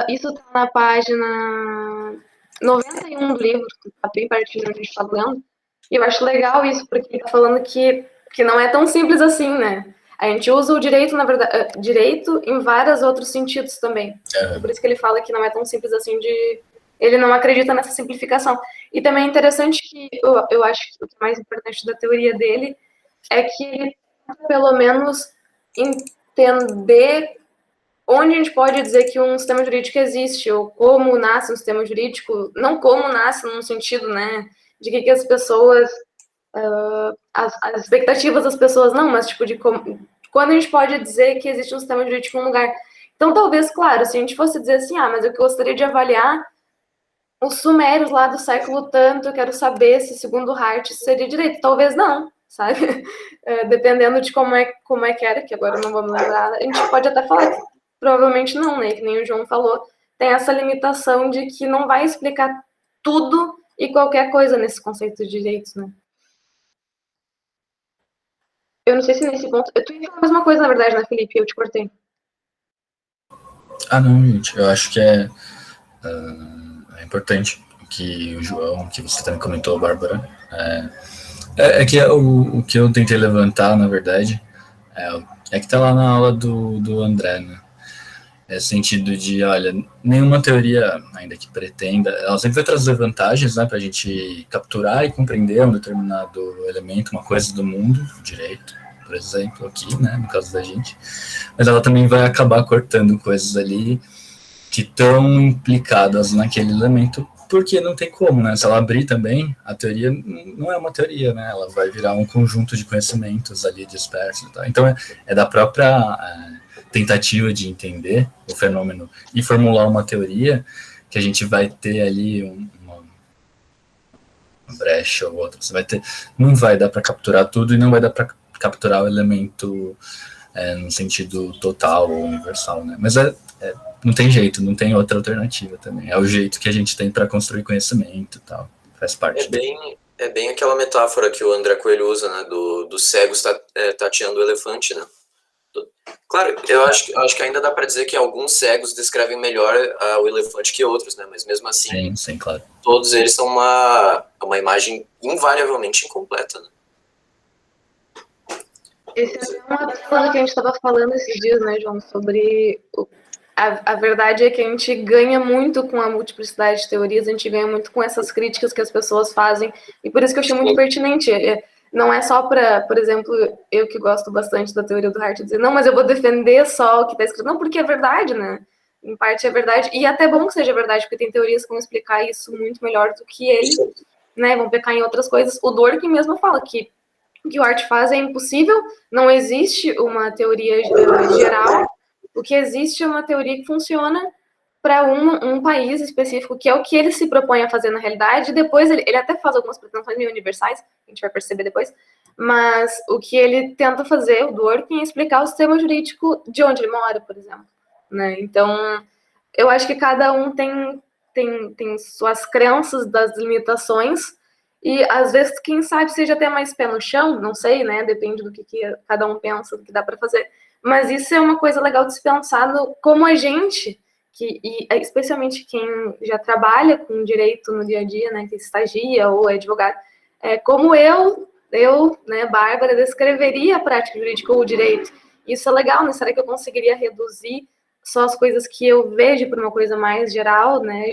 isso está na página 91 do livro, que está bem pertinho onde a gente está lendo. E eu acho legal isso, porque ele está falando que não é tão simples assim, né? A gente usa o direito, na verdade, direito em vários outros sentidos também. Por isso que ele fala que não é tão simples assim ele não acredita nessa simplificação. E também é interessante que eu acho que o que é mais importante da teoria dele é que ele tenta, pelo menos, entender onde a gente pode dizer que um sistema jurídico existe, ou como nasce um sistema jurídico, não como nasce num sentido, né, de que as pessoas, as expectativas das pessoas, não, mas tipo de quando a gente pode dizer que existe um sistema jurídico em um lugar. Então, talvez, claro, se a gente fosse dizer assim, mas eu gostaria de avaliar os sumérios lá do século tanto, eu quero saber se, segundo Hart, seria direito. Talvez não, sabe? Dependendo de como é que era, que agora eu não vou me lembrar, a gente pode até falar que provavelmente não, né? Que nem o João falou, tem essa limitação de que não vai explicar tudo e qualquer coisa nesse conceito de direitos, né? Eu não sei se nesse ponto... Tu ia falar a mesma coisa, na verdade, né, Felipe? Eu te cortei. Não, gente. Eu acho que é importante que o João, que você também comentou, Bárbara, que o que eu tentei levantar, na verdade, é que tá lá na aula do André, né? Sentido de, olha, nenhuma teoria, ainda que pretenda, ela sempre vai trazer vantagens, né, para a gente capturar e compreender um determinado elemento, uma coisa do mundo, direito, por exemplo, aqui, né, no caso da gente, mas ela também vai acabar cortando coisas ali que estão implicadas naquele elemento, porque não tem como, né, se ela abrir também, a teoria não é uma teoria, né, ela vai virar um conjunto de conhecimentos ali dispersos, tá? Então é da própria... tentativa de entender o fenômeno e formular uma teoria que a gente vai ter ali uma brecha ou outra. Você vai ter, não vai dar para capturar tudo e não vai dar para capturar o elemento no sentido total ou universal, né? Mas não tem jeito, não tem outra alternativa também. É o jeito que a gente tem para construir conhecimento e tal. Faz parte. É bem aquela metáfora que o André Coelho usa, né? Dos cegos tateando o elefante, né? Claro, eu acho que ainda dá para dizer que alguns cegos descrevem melhor o elefante que outros, né? Mas mesmo assim, sim, claro. Todos eles são uma imagem invariavelmente incompleta, né? Esse é uma coisa que a gente estava falando esses dias, né, João, sobre a verdade é que a gente ganha muito com a multiplicidade de teorias, a gente ganha muito com essas críticas que as pessoas fazem, e por isso que eu achei muito pertinente. Não é só para, por exemplo, eu que gosto bastante da teoria do Hart, dizer, não, mas eu vou defender só o que está escrito. Não, porque é verdade, né? Em parte é verdade, e até bom que seja verdade, porque tem teorias que vão explicar isso muito melhor do que ele, né? Vão pecar em outras coisas. O Dworkin mesmo fala que o que o Hart faz é impossível, não existe uma teoria geral, o que existe é uma teoria que funciona para um país específico, que é o que ele se propõe a fazer na realidade, e depois ele até faz algumas pretensões meio universais, a gente vai perceber depois, mas o que ele tenta fazer, o Dworkin, é explicar o sistema jurídico de onde ele mora, por exemplo. Né? Então, eu acho que cada um tem suas crenças das limitações, e às vezes, quem sabe, seja até mais pé no chão, não sei, né? Depende do que cada um pensa, do que dá para fazer. Mas isso é uma coisa legal de se pensar como a gente, e especialmente quem já trabalha com direito no dia a dia, né? Que estagia ou é advogado, como eu, né, Bárbara, descreveria a prática jurídica ou o direito. Isso é legal, né? Será que eu conseguiria reduzir só as coisas que eu vejo para uma coisa mais geral, né?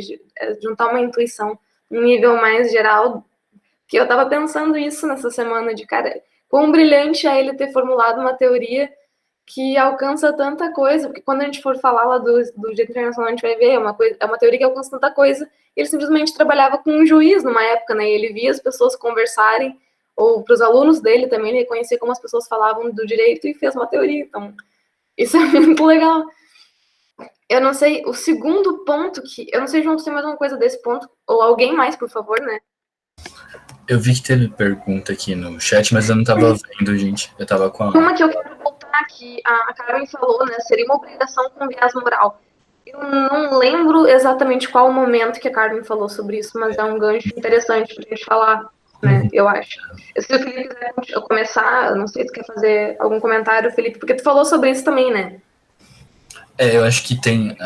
Juntar uma intuição, um nível mais geral. Que eu estava pensando isso nessa semana, de cara, quão brilhante é ele ter formulado uma teoria que alcança tanta coisa, porque quando a gente for falar lá do direito internacional, a gente vai ver, é uma teoria que alcança tanta coisa. Ele simplesmente trabalhava com um juiz numa época, né? E ele via as pessoas conversarem, ou para os alunos dele também, ele reconhecia como as pessoas falavam do direito e fez uma teoria. Então, isso é muito legal. Eu não sei, o segundo ponto eu não sei, João, se tem mais uma coisa desse ponto, ou alguém mais, por favor, né? Eu vi que teve pergunta aqui no chat, mas eu não estava vendo, gente. Eu estava com a... Uma que eu quero voltar, que a Karen falou, né? Seria uma obrigação com viés moral. Eu não lembro exatamente qual o momento que a Karen falou sobre isso, mas é um gancho interessante pra gente falar, né? Eu acho. Se o Felipe quiser começar, não sei se tu quer fazer algum comentário, Felipe, porque tu falou sobre isso também, né? Eu acho que tem...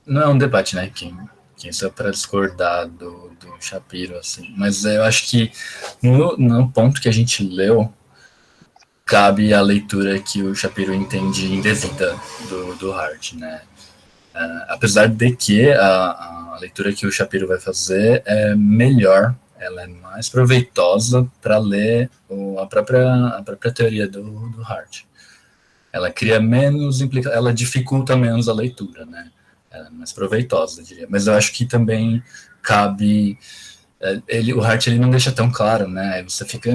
não é um debate, né? Que isso é para discordar do Shapiro, assim. Mas eu acho que no ponto que a gente leu, cabe a leitura que o Shapiro entende indevida do Hart, né? Apesar de que a leitura que o Shapiro vai fazer é melhor, ela é mais proveitosa para ler a própria teoria do Hart. Ela cria menos implicações, ela dificulta menos a leitura, né? Ela é mais proveitosa, eu diria. Mas eu acho que também cabe... o Hart ele não deixa tão claro, né? Aí você fica,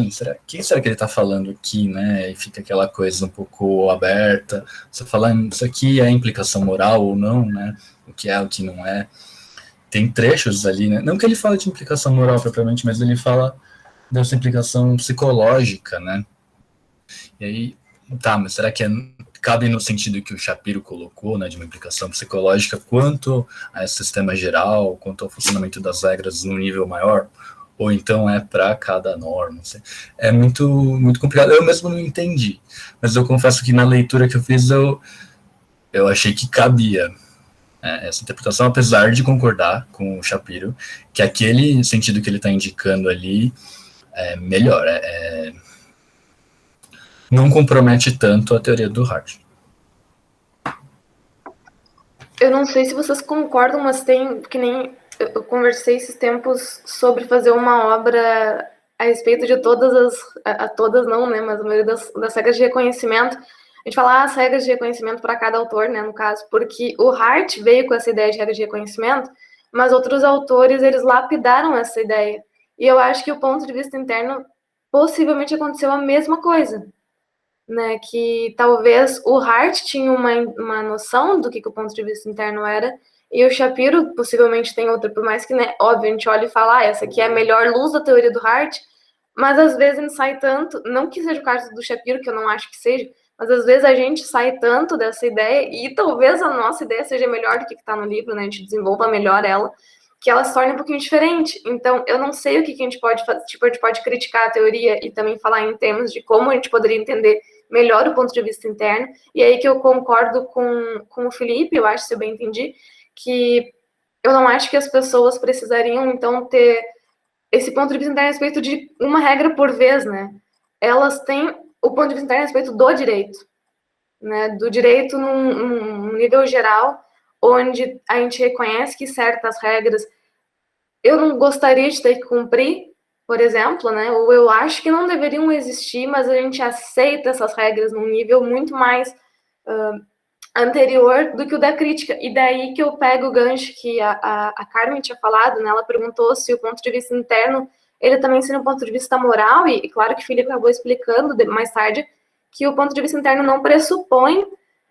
quem será que ele está falando aqui, né? E fica aquela coisa um pouco aberta. Você fala, isso aqui é implicação moral ou não, né? O que é, o que não é. Tem trechos ali, né? Não que ele fale de implicação moral propriamente, mas ele fala dessa implicação psicológica, né? E aí, tá, mas será que cabe no sentido que o Shapiro colocou, né, de uma implicação psicológica, quanto a esse sistema geral, quanto ao funcionamento das regras num nível maior, ou então é para cada norma, não sei. É muito, muito complicado, eu mesmo não entendi, mas eu confesso que na leitura que eu fiz, eu achei que cabia essa interpretação, apesar de concordar com o Shapiro, que aquele sentido que ele está indicando ali é melhor, não compromete tanto a teoria do Hart. Eu não sei se vocês concordam, mas tem, que nem eu conversei esses tempos sobre fazer uma obra a respeito de todas todas não, né, mas a maioria das regras de reconhecimento. A gente fala as regras de reconhecimento para cada autor, né, no caso, porque o Hart veio com essa ideia de regras de reconhecimento, mas outros autores, eles lapidaram essa ideia. E eu acho que o ponto de vista interno possivelmente aconteceu a mesma coisa. Né, que talvez o Hart tinha uma noção do que o ponto de vista interno era, E o Shapiro possivelmente tem outra, por mais que, né, óbvio, a gente olha e fala, essa aqui é a melhor luz da teoria do Hart, mas às vezes a gente sai tanto, não que seja o caso do Shapiro, que eu não acho que seja, mas às vezes a gente sai tanto dessa ideia, e talvez a nossa ideia seja melhor do que está no livro, né, a gente desenvolva melhor ela, que ela se torne um pouquinho diferente. Então, eu não sei o que a gente pode fazer, tipo, a gente pode criticar a teoria e também falar em termos de como a gente poderia entender melhor o ponto de vista interno, e aí que eu concordo com o Felipe, eu acho, se eu bem entendi, que eu não acho que as pessoas precisariam, então, ter esse ponto de vista interno a respeito de uma regra por vez, né? Elas têm o ponto de vista interno a respeito do direito, né? Do direito num nível geral, onde a gente reconhece que certas regras eu não gostaria de ter que cumprir, por exemplo, né? Ou eu acho que não deveriam existir, mas a gente aceita essas regras num nível muito mais anterior do que o da crítica. E daí que eu pego o gancho que a Carmen tinha falado, né? Ela perguntou se o ponto de vista interno, ele também ensina o ponto de vista moral, e claro que o Felipe acabou explicando mais tarde que o ponto de vista interno não pressupõe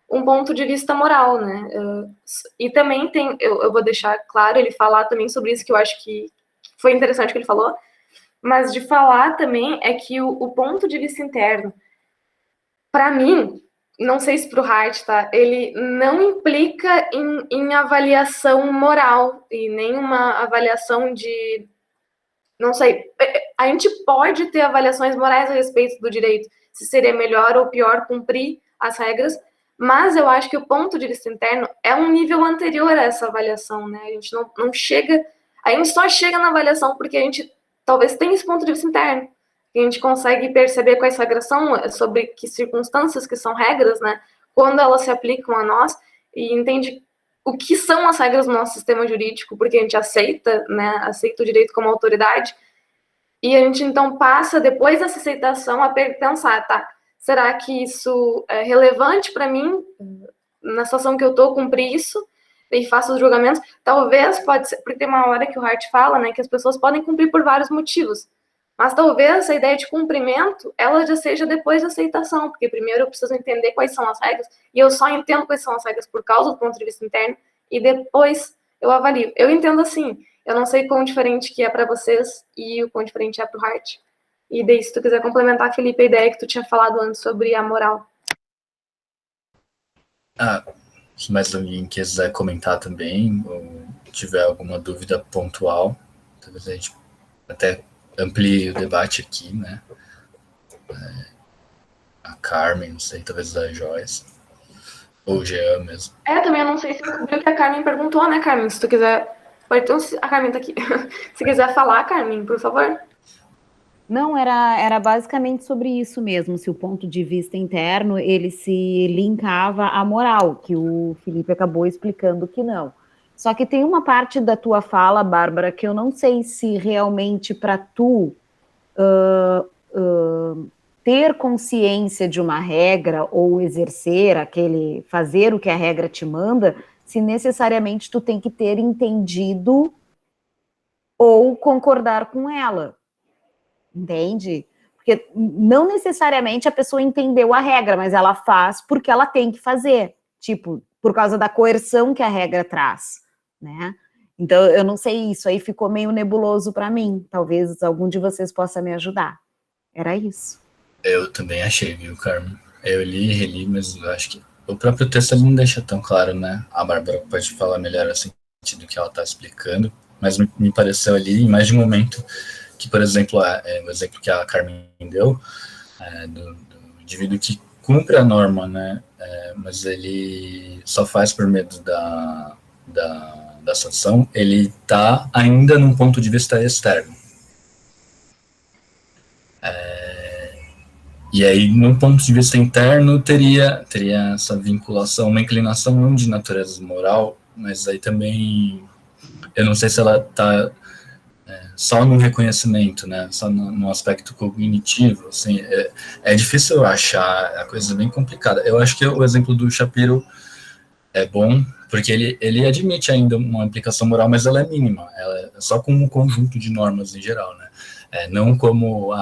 um ponto de vista moral, né? E também tem, eu vou deixar claro, ele falar também sobre isso, que eu acho que foi interessante que ele falou, mas de falar também é que o ponto de vista interno, para mim, não sei se para o Hart, tá? Ele não implica em avaliação moral e nem uma avaliação de, não sei, a gente pode ter avaliações morais a respeito do direito, se seria melhor ou pior cumprir as regras, mas eu acho que o ponto de vista interno é um nível anterior a essa avaliação, né? A gente não chega, a gente só chega na avaliação porque a gente talvez tenha esse ponto de vista interno, que a gente consegue perceber quais regras são, sobre que circunstâncias que são regras, né? Quando elas se aplicam a nós, e entende o que são as regras do nosso sistema jurídico, porque a gente aceita, né? Aceita o direito como autoridade, e a gente então passa, depois dessa aceitação, a pensar, tá, será que isso é relevante para mim, na situação que eu estou, cumprir isso, e faço os julgamentos? Talvez, pode ser, porque tem uma hora que o Hart fala, né, que as pessoas podem cumprir por vários motivos, mas talvez essa ideia de cumprimento, ela já seja depois da aceitação, porque primeiro eu preciso entender quais são as regras, e eu só entendo quais são as regras por causa do ponto de vista interno, e depois eu avalio. Eu entendo assim, eu não sei quão diferente que é para vocês e o quão diferente é para o Hart. E daí, se tu quiser complementar, Felipe, a ideia que tu tinha falado antes sobre a moral. Se mais alguém quiser comentar também, ou tiver alguma dúvida pontual, talvez a gente até amplie o debate aqui, né? A Carmen, não sei, talvez a Joyce, ou o Jean mesmo. Também eu não sei se eu cobri o que a Carmen perguntou, né, Carmen? Se tu quiser... Então, a Carmen tá aqui. Se quiser falar, Carmen, por favor. Não, era basicamente sobre isso mesmo, se o ponto de vista interno, ele se linkava à moral, que o Felipe acabou explicando que não. Só que tem uma parte da tua fala, Bárbara, que eu não sei se realmente para tu ter consciência de uma regra ou exercer fazer o que a regra te manda, se necessariamente tu tem que ter entendido ou concordar com ela. Entende? Porque não necessariamente a pessoa entendeu a regra, mas ela faz porque ela tem que fazer, tipo, por causa da coerção que a regra traz, né? Então, eu não sei, isso aí ficou meio nebuloso para mim, talvez algum de vocês possa me ajudar. Era isso. Eu também achei, viu, Carmen? Eu li e reli, mas eu acho que o próprio texto não deixa tão claro, né? A Bárbara pode falar melhor assim, do que ela está explicando, mas me pareceu ali, em mais de um momento, que, por exemplo, o exemplo que a Carmen deu, do indivíduo que cumpre a norma, né, mas ele só faz por medo da sanção, ele está ainda num ponto de vista externo. E aí, num ponto de vista interno, teria essa vinculação, uma inclinação não de natureza moral, mas aí também, eu não sei se ela está só no reconhecimento, né, só no aspecto cognitivo, assim, é difícil achar, a coisa é bem complicada. Eu acho que o exemplo do Shapiro é bom, porque ele admite ainda uma implicação moral, mas ela é mínima, ela é só com um conjunto de normas em geral, né, não como,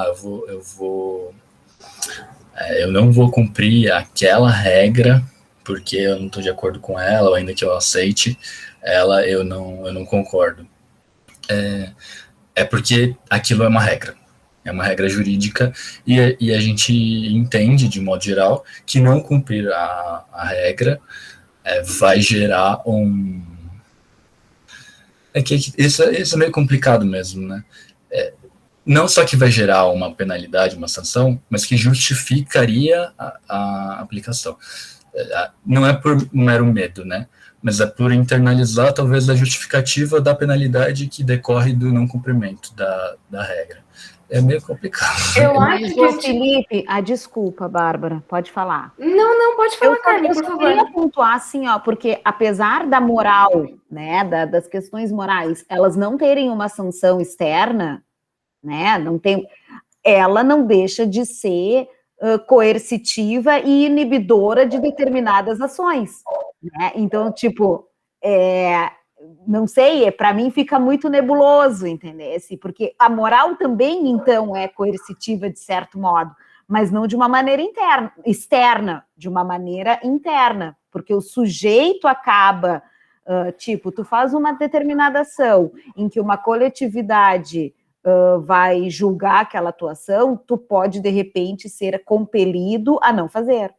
eu não vou cumprir aquela regra, porque eu não estou de acordo com ela, ou ainda que eu aceite, eu não concordo. É porque aquilo é uma regra jurídica, e a gente entende, de modo geral, que não cumprir a regra vai gerar um... Isso é meio complicado mesmo, né? Não só que vai gerar uma penalidade, uma sanção, mas que justificaria a aplicação. Não é por mero medo, né? Mas é por internalizar, talvez, a justificativa da penalidade que decorre do não cumprimento da regra. É meio complicado. Eu acho que... Felipe, desculpa, Bárbara, pode falar. Não, pode falar, Carmen, por favor. Eu queria pontuar assim, porque apesar da moral, né, das questões morais, elas não terem uma sanção externa, né, ela não deixa de ser coercitiva e inibidora de determinadas ações, né? Então, tipo, não sei, para mim fica muito nebuloso, entendeu? Porque a moral também, então, é coercitiva de certo modo, mas não de uma maneira externa, de uma maneira interna, porque o sujeito acaba, tu faz uma determinada ação em que uma coletividade vai julgar aquela atuação, tu pode, de repente, ser compelido a não fazer,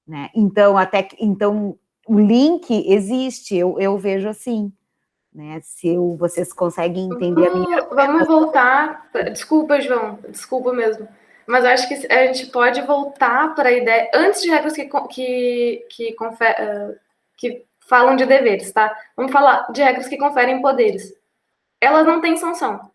né? Então, o link existe, eu vejo assim, né? Vocês conseguem entender a minha... Vamos voltar... Desculpa, João, desculpa mesmo. Mas acho que a gente pode voltar para a ideia... Antes de regras que falam de deveres, tá? Vamos falar de regras que conferem poderes. Elas não têm sanção.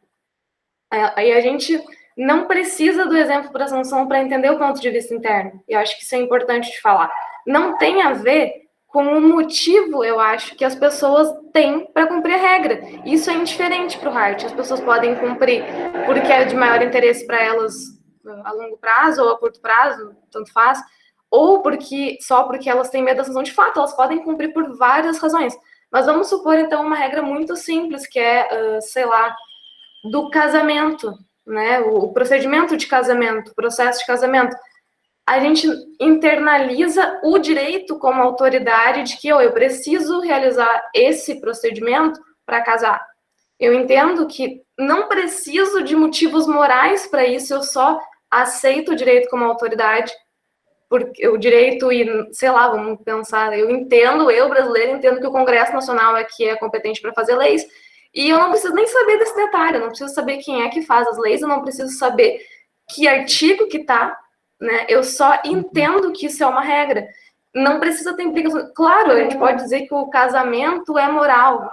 Aí a gente não precisa do exemplo para sanção para entender o ponto de vista interno. E eu acho que isso é importante de falar. Não tem a ver com o motivo, eu acho, que as pessoas têm para cumprir a regra. Isso é indiferente para o Hart. As pessoas podem cumprir porque é de maior interesse para elas a longo prazo ou a curto prazo, tanto faz, ou só porque elas têm medo da sanção. De fato, elas podem cumprir por várias razões. Mas vamos supor, então, uma regra muito simples, que é, sei lá, do casamento, né? O procedimento de casamento, o processo de casamento. A gente internaliza o direito como autoridade de que eu preciso realizar esse procedimento para casar. Eu entendo que não preciso de motivos morais para isso, eu só aceito o direito como autoridade, porque o direito e, sei lá, vamos pensar, eu brasileiro, entendo que o Congresso Nacional aqui é competente para fazer leis, e eu não preciso nem saber desse detalhe, eu não preciso saber quem é que faz as leis, eu não preciso saber que artigo que tá, né? Eu só entendo que isso é uma regra. Não precisa ter implicação. Claro, a gente pode dizer que o casamento é moral,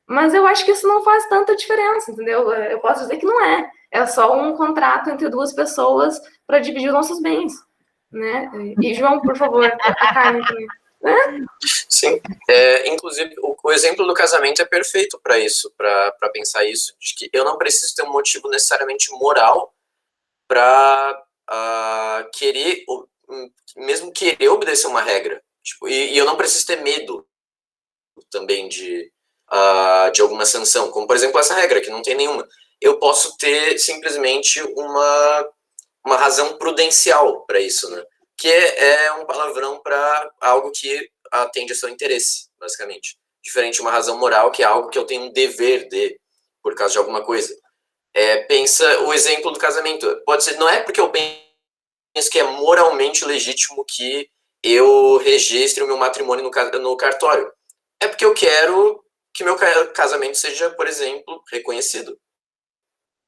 mas eu acho que isso não faz tanta diferença, entendeu? Eu posso dizer que não é. É só um contrato entre duas pessoas para dividir os nossos bens, né? E, João, por favor, a Carmen também. Sim, inclusive o exemplo do casamento é perfeito para isso, para pensar isso, de que eu não preciso ter um motivo necessariamente moral para mesmo querer obedecer uma regra, tipo, e eu não preciso ter medo também de alguma sanção, como por exemplo essa regra, que não tem nenhuma. Eu posso ter simplesmente uma razão prudencial para isso, né? Que é um palavrão para algo que atende a seu interesse, basicamente. Diferente de uma razão moral, que é algo que eu tenho um dever por causa de alguma coisa. Pensa o exemplo do casamento. Pode ser, não é porque eu penso que é moralmente legítimo que eu registre o meu matrimônio no cartório. É porque eu quero que meu casamento seja, por exemplo, reconhecido.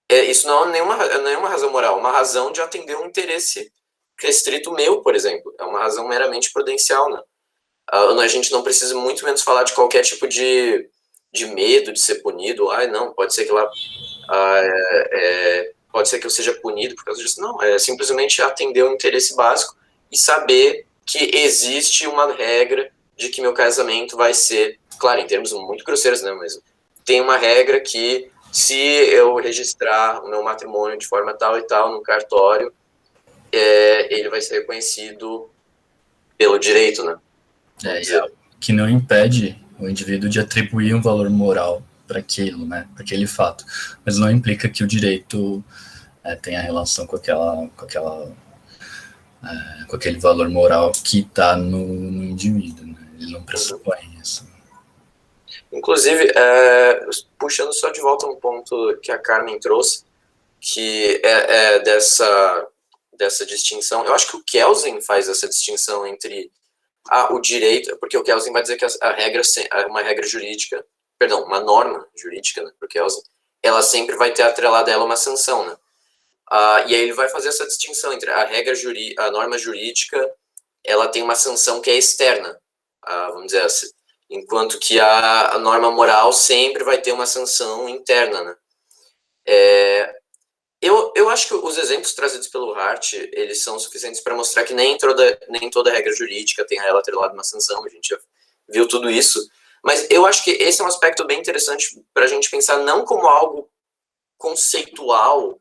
Isso não é nenhuma razão moral, é uma razão de atender um interesse restrito meu, por exemplo. É uma razão meramente prudencial, né? A gente não precisa muito menos falar de qualquer tipo de medo de ser punido. Não, pode ser que lá pode ser que eu seja punido por causa disso. Não, é simplesmente atender um interesse básico e saber que existe uma regra de que meu casamento vai ser, claro, em termos muito grosseiros, né, mas tem uma regra que se eu registrar o meu matrimônio de forma tal e tal no cartório, ele vai ser reconhecido pelo direito, né? Que não impede o indivíduo de atribuir um valor moral para aquilo, né, para aquele fato, mas não implica que o direito tenha relação com aquele valor moral que está no indivíduo, né? Ele não pressupõe isso. Inclusive, puxando só de volta um ponto que a Carmen trouxe, que é dessa distinção. Eu acho que o Kelsen faz essa distinção entre o direito, porque o Kelsen vai dizer que a regra, uma regra jurídica, perdão, uma norma jurídica, né, pro Kelsen, ela sempre vai ter atrelada a ela uma sanção, né? E aí ele vai fazer essa distinção entre a norma jurídica, ela tem uma sanção que é externa, vamos dizer assim, enquanto que a norma moral sempre vai ter uma sanção interna, né? Eu acho que os exemplos trazidos pelo Hart, eles são suficientes para mostrar que nem toda regra jurídica tem a ela atrelada uma sanção, a gente já viu tudo isso, mas eu acho que esse é um aspecto bem interessante para a gente pensar não como algo conceitual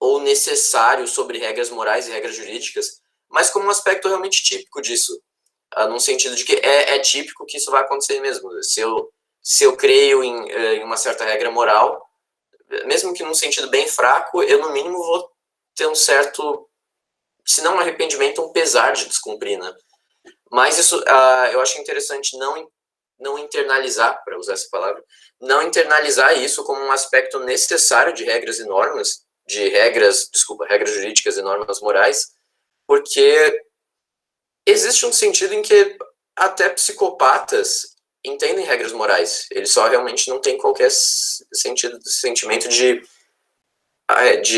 ou necessário sobre regras morais e regras jurídicas, mas como um aspecto realmente típico disso, num sentido de que é típico que isso vai acontecer mesmo. Se eu creio em uma certa regra moral, mesmo que num sentido bem fraco, eu no mínimo vou ter um certo, se não um arrependimento, um pesar de descumprir, né? Mas isso, eu acho interessante não internalizar, para usar essa palavra, não internalizar isso como um aspecto necessário de regras e normas, regras jurídicas e normas morais, porque existe um sentido em que até psicopatas entendem regras morais, eles só realmente não têm qualquer sentimento de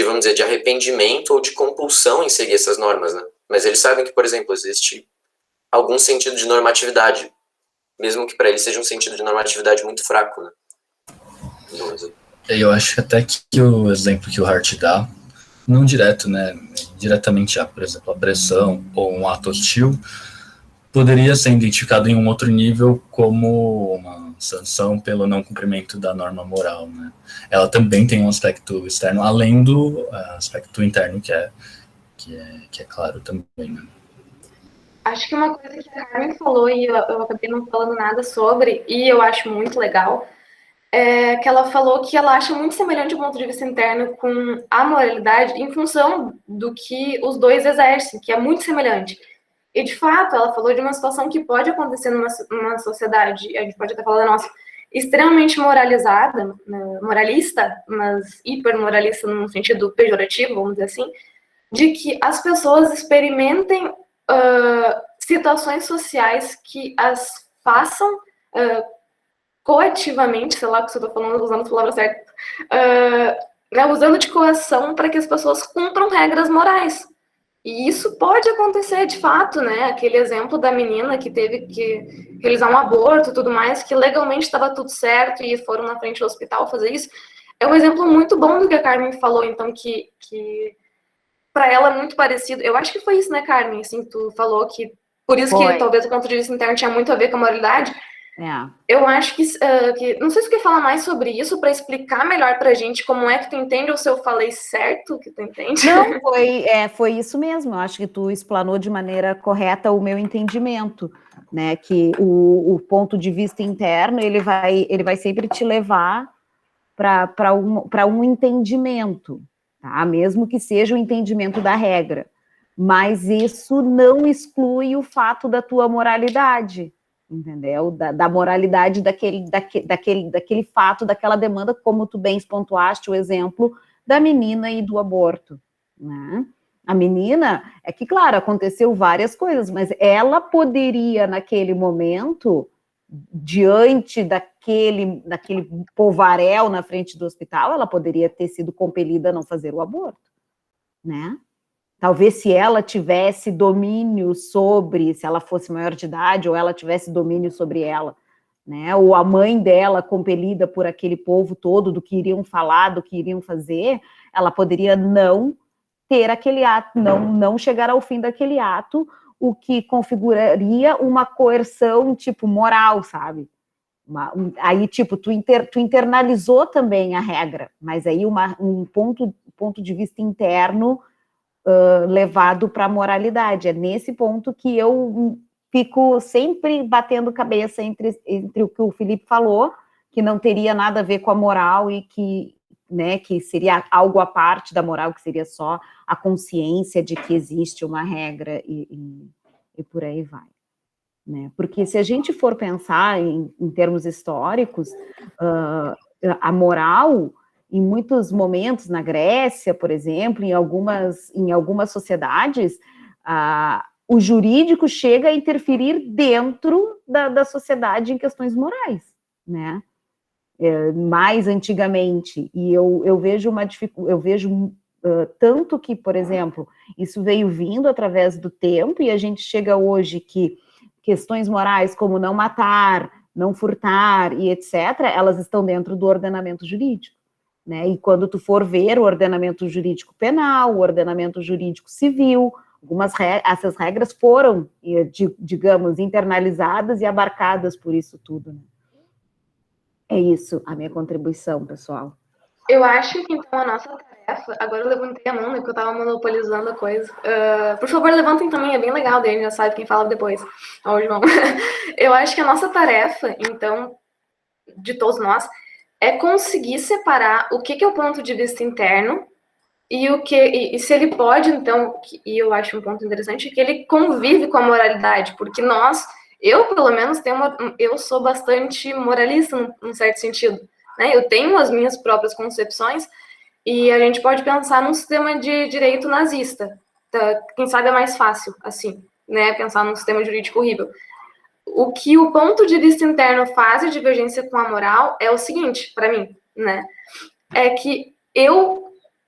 vamos dizer, de arrependimento ou de compulsão em seguir essas normas, né? Mas eles sabem que, por exemplo, existe algum sentido de normatividade, mesmo que para eles seja um sentido de normatividade muito fraco, né? Eu acho até que o exemplo que o Hart dá, não direto, né, diretamente, por exemplo, a agressão ou um ato hostil, poderia ser identificado em um outro nível como uma sanção pelo não cumprimento da norma moral, né? Ela também tem um aspecto externo, além do aspecto interno, que é claro também, né? Acho que uma coisa que a Carmen falou e eu acabei não falando nada sobre, e eu acho muito legal, é que ela falou que ela acha muito semelhante o ponto de vista interno com a moralidade em função do que os dois exercem, que é muito semelhante. E, de fato, ela falou de uma situação que pode acontecer numa sociedade, a gente pode até falar da nossa, extremamente moralizada, moralista, mas hipermoralista num sentido pejorativo, vamos dizer assim, de que as pessoas experimentem situações sociais que as façam coativamente, sei lá o que você está falando, usando a palavra certa, usando de coação para que as pessoas cumpram regras morais. E isso pode acontecer de fato, né? Aquele exemplo da menina que teve que realizar um aborto e tudo mais, que legalmente estava tudo certo e foram na frente do hospital fazer isso. É um exemplo muito bom do que a Carmen falou, então, que para ela é muito parecido. Eu acho que foi isso, né, Carmen? Assim, tu falou que por isso que talvez o ponto de vista interno tinha muito a ver com a moralidade. Eu acho que não sei se você quer falar mais sobre isso para explicar melhor pra gente como é que tu entende ou se eu falei certo que tu entende. Não, foi isso mesmo. Eu acho que tu explanou de maneira correta o meu entendimento, né? Que o ponto de vista interno ele vai sempre te levar para um entendimento, tá? Mesmo que seja o entendimento da regra. Mas isso não exclui o fato da tua moralidade, entendeu? Da moralidade daquele fato, daquela demanda, como tu bem pontuaste o exemplo da menina e do aborto, né? A menina, é que, claro, aconteceu várias coisas, mas ela poderia, naquele momento, diante daquele polvaréu na frente do hospital, ela poderia ter sido compelida a não fazer o aborto, né? Talvez se ela tivesse domínio sobre, se ela fosse maior de idade, ou ela tivesse domínio sobre ela, né? Ou a mãe dela compelida por aquele povo todo, do que iriam falar, do que iriam fazer, ela poderia não ter aquele ato, não chegar ao fim daquele ato, o que configuraria uma coerção, tipo, moral, sabe? Aí, tipo, tu internalizou também a regra, mas aí um ponto de vista interno levado para a moralidade. É nesse ponto que eu fico sempre batendo cabeça entre o que o Felipe falou, que não teria nada a ver com a moral e que, né, que seria algo à parte da moral, que seria só a consciência de que existe uma regra e por aí vai. né? Porque se a gente for pensar em termos históricos, a moral, em muitos momentos, na Grécia, por exemplo, em algumas sociedades, o jurídico chega a interferir dentro da sociedade em questões morais, né? Mais antigamente, e eu vejo tanto que, por exemplo, isso veio vindo através do tempo, e a gente chega hoje que questões morais como não matar, não furtar e etc., elas estão dentro do ordenamento jurídico, né? E quando tu for ver o ordenamento jurídico penal, o ordenamento jurídico civil, essas regras foram, digamos, internalizadas e abarcadas por isso tudo, né? É isso a minha contribuição, pessoal. Eu acho que, então, a nossa tarefa... Agora eu levantei a mão, né, porque eu tava monopolizando a coisa. Por favor, levantem também, é bem legal, daí a gente já sabe quem fala depois. Ó, João. Eu acho que a nossa tarefa, então, de todos nós, é conseguir separar o que é o ponto de vista interno e se ele pode, então, e eu acho um ponto interessante, que ele convive com a moralidade, porque eu pelo menos, eu sou bastante moralista, num certo sentido, né? Eu tenho as minhas próprias concepções, e a gente pode pensar num sistema de direito nazista, quem sabe é mais fácil, assim, né? Pensar num sistema jurídico horrível. O que o ponto de vista interno faz de divergência com a moral é o seguinte, para mim, né? É que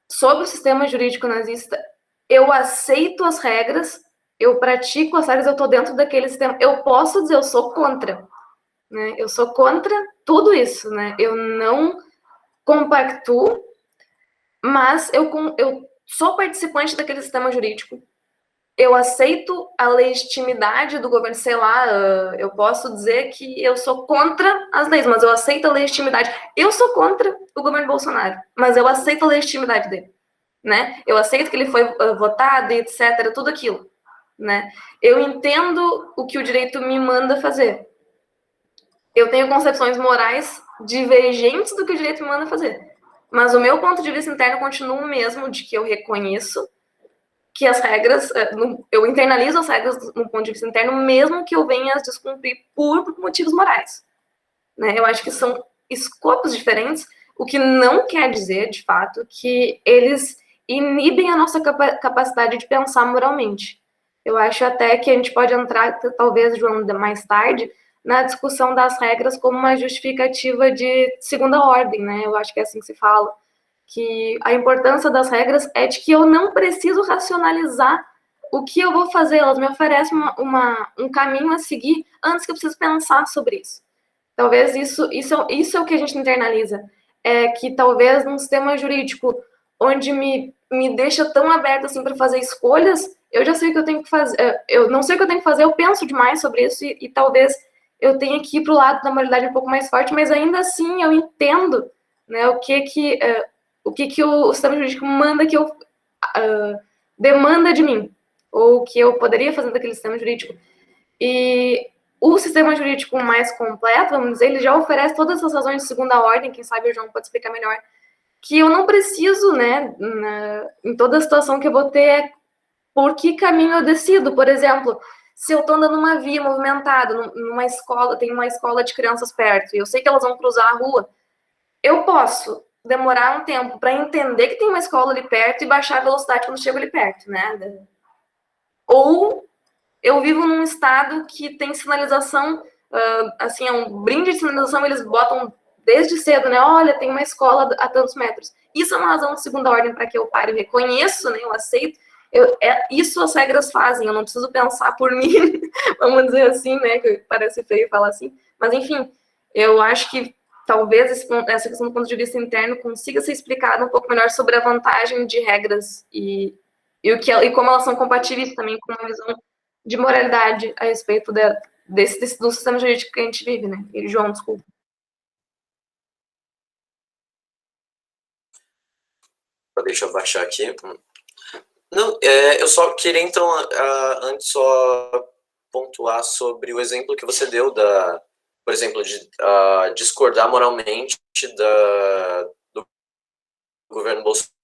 sobre o sistema jurídico nazista, eu aceito as regras, eu pratico as regras, eu estou dentro daquele sistema. Eu posso dizer, eu sou contra, né? Eu sou contra tudo isso, né? Eu não compactuo, mas eu sou participante daquele sistema jurídico. Eu aceito a legitimidade do governo, sei lá, eu posso dizer que eu sou contra as leis, mas eu aceito a legitimidade. Eu sou contra o governo Bolsonaro, mas eu aceito a legitimidade dele, né? Eu aceito que ele foi votado, etc., tudo aquilo, né? Eu entendo o que o direito me manda fazer. Eu tenho concepções morais divergentes do que o direito me manda fazer, mas o meu ponto de vista interno continua o mesmo, de que eu reconheço que as regras, eu internalizo as regras no ponto de vista interno, mesmo que eu venha a descumprir por motivos morais, né? Eu acho que são escopos diferentes, o que não quer dizer, de fato, que eles inibem a nossa capacidade de pensar moralmente. Eu acho até que a gente pode entrar, talvez, João, mais tarde, na discussão das regras como uma justificativa de segunda ordem, né? Eu acho que é assim que se fala, que a importância das regras é de que eu não preciso racionalizar o que eu vou fazer, elas me oferecem um caminho a seguir antes que eu preciso pensar sobre isso. Talvez isso é o que a gente internaliza, é que talvez num sistema jurídico onde me deixa tão aberto assim para fazer escolhas, eu já sei o que eu tenho que fazer, eu não sei o que eu tenho que fazer, eu penso demais sobre isso e talvez eu tenha que ir para o lado da moralidade um pouco mais forte, mas ainda assim eu entendo, né, o que o sistema jurídico manda que eu demanda de mim, ou que eu poderia fazer daquele sistema jurídico. E o sistema jurídico mais completo, vamos dizer, ele já oferece todas essas razões de segunda ordem, quem sabe o João pode explicar melhor, que eu não preciso, né, em toda situação que eu vou ter, por que caminho eu decido. Por exemplo, se eu estou andando numa via movimentada, numa escola, tem uma escola de crianças perto, e eu sei que elas vão cruzar a rua, eu posso demorar um tempo para entender que tem uma escola ali perto e baixar a velocidade quando chego ali perto, né? Ou eu vivo num estado que tem sinalização, assim, é um brinde de sinalização, eles botam desde cedo, né? Olha, tem uma escola a tantos metros. Isso é uma razão de segunda ordem para que eu pare, eu reconheço, né? Eu aceito. Isso as regras fazem, eu não preciso pensar por mim, vamos dizer assim, né? Que parece feio falar assim. Mas, enfim, eu acho que talvez essa questão do ponto de vista interno consiga ser explicada um pouco melhor sobre a vantagem de regras e como elas são compatíveis também com uma visão de moralidade a respeito do sistema jurídico que a gente vive, né? E, João, desculpa. Deixa eu baixar aqui. Não, eu só queria, então, antes só pontuar sobre o exemplo que você deu por exemplo, de discordar moralmente do governo Bolsonaro,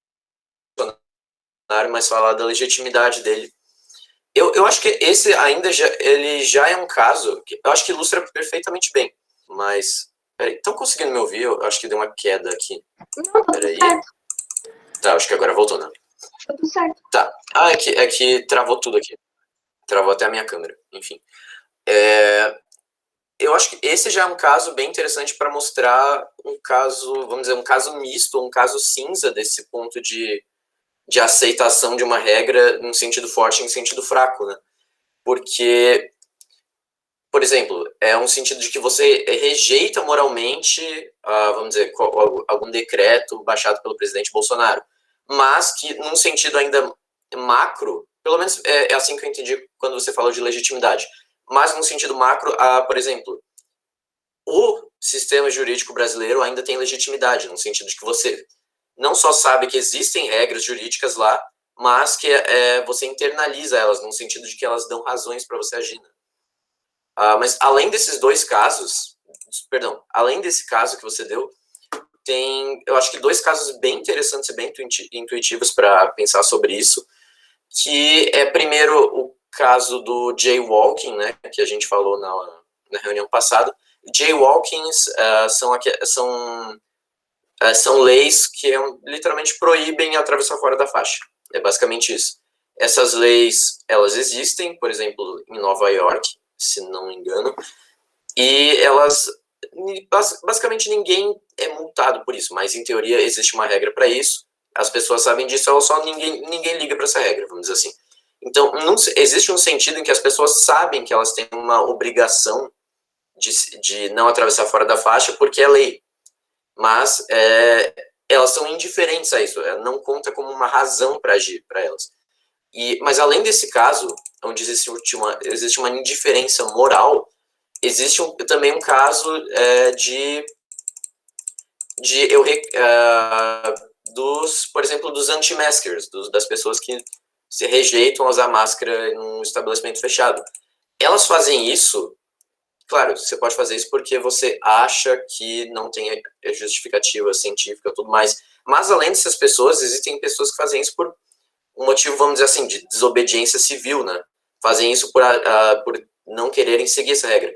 mas falar da legitimidade dele. Eu acho que esse ainda ele já é um caso que eu acho que ilustra perfeitamente bem, mas... Peraí, estão conseguindo me ouvir? Eu acho que deu uma queda aqui. Não, tá tudo certo. Tá, acho que agora voltou, né? Tá tudo certo. Tá. É que travou tudo aqui. Travou até a minha câmera, enfim. Eu acho que esse já é um caso bem interessante para mostrar um caso, vamos dizer, um caso misto, um caso cinza desse ponto de aceitação de uma regra num sentido forte e em sentido fraco, né? Porque, por exemplo, é um sentido de que você rejeita moralmente, vamos dizer, algum decreto baixado pelo presidente Bolsonaro, mas que num sentido ainda macro, pelo menos é assim que eu entendi quando você falou de legitimidade, mas num sentido macro, por exemplo, o sistema jurídico brasileiro ainda tem legitimidade, no sentido de que você não só sabe que existem regras jurídicas lá, mas que você internaliza elas, no sentido de que elas dão razões para você agir. Né? Mas além desses dois casos, além desse caso que você deu, tem, eu acho que dois casos bem interessantes e bem intuitivos para pensar sobre isso, que é primeiro o caso do jaywalking, né, que a gente falou na reunião passada. Jaywalkings são leis que literalmente proíbem atravessar fora da faixa. É basicamente isso. Essas leis, elas existem, por exemplo, em Nova York, se não me engano, e elas, basicamente ninguém é multado por isso, mas em teoria existe uma regra para isso, as pessoas sabem disso, ninguém liga para essa regra, vamos dizer assim. Então, existe um sentido em que as pessoas sabem que elas têm uma obrigação de não atravessar fora da faixa porque é lei, mas elas são indiferentes a isso, não conta como uma razão para agir para elas. Mas além desse caso, onde existe uma indiferença moral, existe também um caso por exemplo, dos anti-maskers, das pessoas que se rejeitam a usar máscara em um estabelecimento fechado. Elas fazem isso, claro, você pode fazer isso porque você acha que não tem justificativa científica e tudo mais, mas além dessas pessoas, existem pessoas que fazem isso por um motivo, vamos dizer assim, de desobediência civil, né? Fazem isso por não quererem seguir essa regra.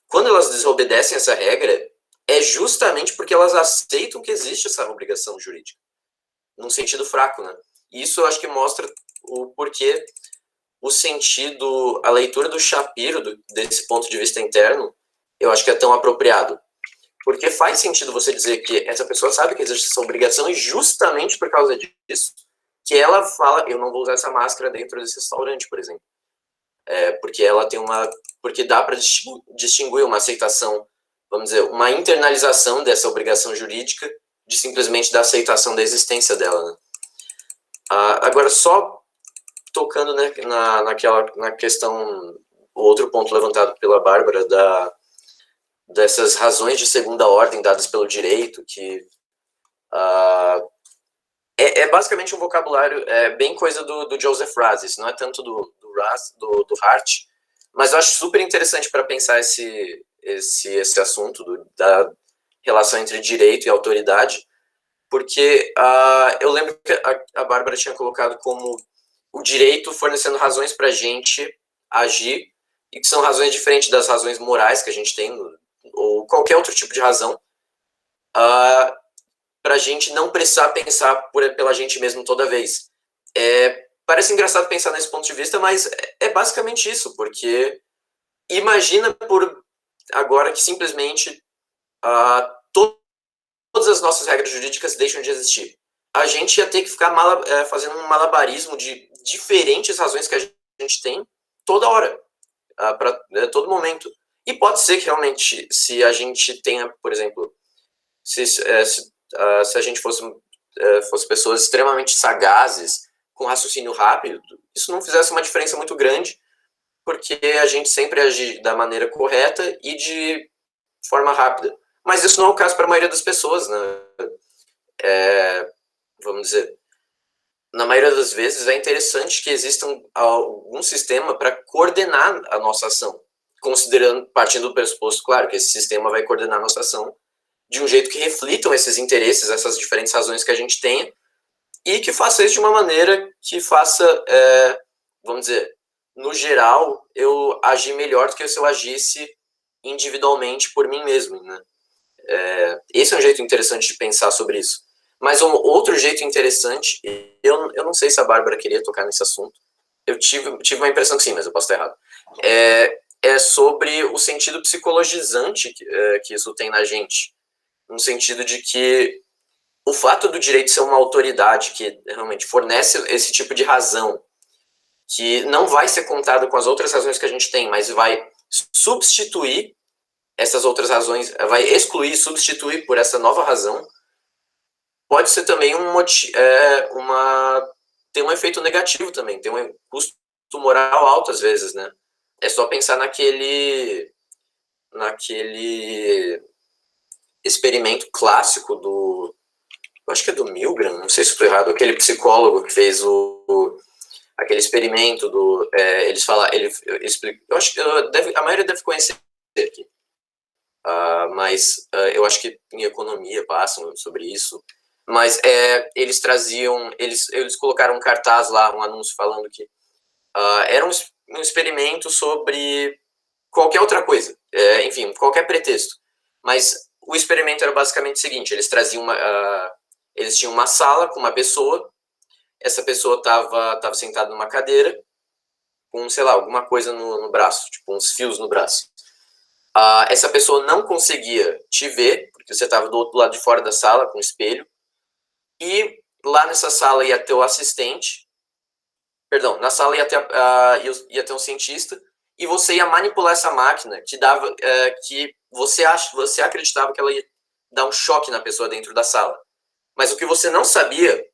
Quando elas desobedecem essa regra, é justamente porque elas aceitam que existe essa obrigação jurídica, num sentido fraco, né? E isso eu acho que mostra o porquê o sentido, a leitura do Shapiro, desse ponto de vista interno, eu acho que é tão apropriado. Porque faz sentido você dizer que essa pessoa sabe que existe essa obrigação e justamente por causa disso que ela fala, eu não vou usar essa máscara dentro desse restaurante, por exemplo. Porque ela tem porque dá para distinguir uma aceitação, vamos dizer, uma internalização dessa obrigação jurídica de simplesmente da aceitação da existência dela. Né? Agora, só tocando, né, na questão, o outro ponto levantado pela Bárbara, dessas razões de segunda ordem dadas pelo direito, que basicamente um vocabulário bem coisa do Joseph Raz, não é tanto do Hart, mas eu acho super interessante para pensar esse assunto da relação entre direito e autoridade, porque eu lembro que a Bárbara tinha colocado como o direito fornecendo razões para a gente agir, e que são razões diferentes das razões morais que a gente tem, ou qualquer outro tipo de razão, para a gente não precisar pensar pela gente mesmo toda vez. Parece engraçado pensar nesse ponto de vista, mas é basicamente isso, porque imagina por agora que simplesmente todas as nossas regras jurídicas deixam de existir. A gente ia ter que ficar fazendo um malabarismo de diferentes razões que a gente tem toda hora, para todo momento. E pode ser que realmente, se a gente tenha, por exemplo, se a gente fosse pessoas extremamente sagazes, com raciocínio rápido, isso não fizesse uma diferença muito grande, porque a gente sempre age da maneira correta e de forma rápida. Mas isso não é o caso para a maioria das pessoas, né? Vamos dizer, na maioria das vezes é interessante que exista algum sistema para coordenar a nossa ação, partindo do pressuposto, claro, que esse sistema vai coordenar a nossa ação de um jeito que reflitam esses interesses, essas diferentes razões que a gente tenha, e que faça isso de uma maneira que faça, vamos dizer, no geral, eu agi melhor do que se eu agisse individualmente por mim mesmo, né? Esse é um jeito interessante de pensar sobre isso. Mas um outro jeito interessante, eu não sei se a Bárbara queria tocar nesse assunto, eu tive uma impressão que sim, mas eu posso estar errado, é sobre o sentido psicologizante que isso tem na gente, no sentido de que o fato do direito ser uma autoridade que realmente fornece esse tipo de razão, que não vai ser contada com as outras razões que a gente tem, mas vai substituir essas outras razões, vai excluir e substituir por essa nova razão, pode ser também tem um efeito negativo também, tem um custo moral alto às vezes, né? É só pensar naquele experimento clássico eu acho que é do Milgram, não sei se estou errado, aquele psicólogo que fez aquele experimento eles falam, ele explica, eu acho que a maioria deve conhecer aqui, mas eu acho que em economia passam sobre isso, mas eles colocaram um cartaz lá, um anúncio falando que era um experimento sobre qualquer outra coisa, enfim, qualquer pretexto, mas o experimento era basicamente o seguinte, eles tinham uma sala com uma pessoa, essa pessoa estava sentada numa cadeira, com, sei lá, alguma coisa no braço, tipo uns fios no braço. Essa pessoa não conseguia te ver, porque você estava do outro lado de fora da sala, com um espelho, e lá nessa sala ia ter o assistente, perdão, na sala ia ter um cientista, e você ia manipular essa máquina que você acreditava que ela ia dar um choque na pessoa dentro da sala. Mas o que você não sabia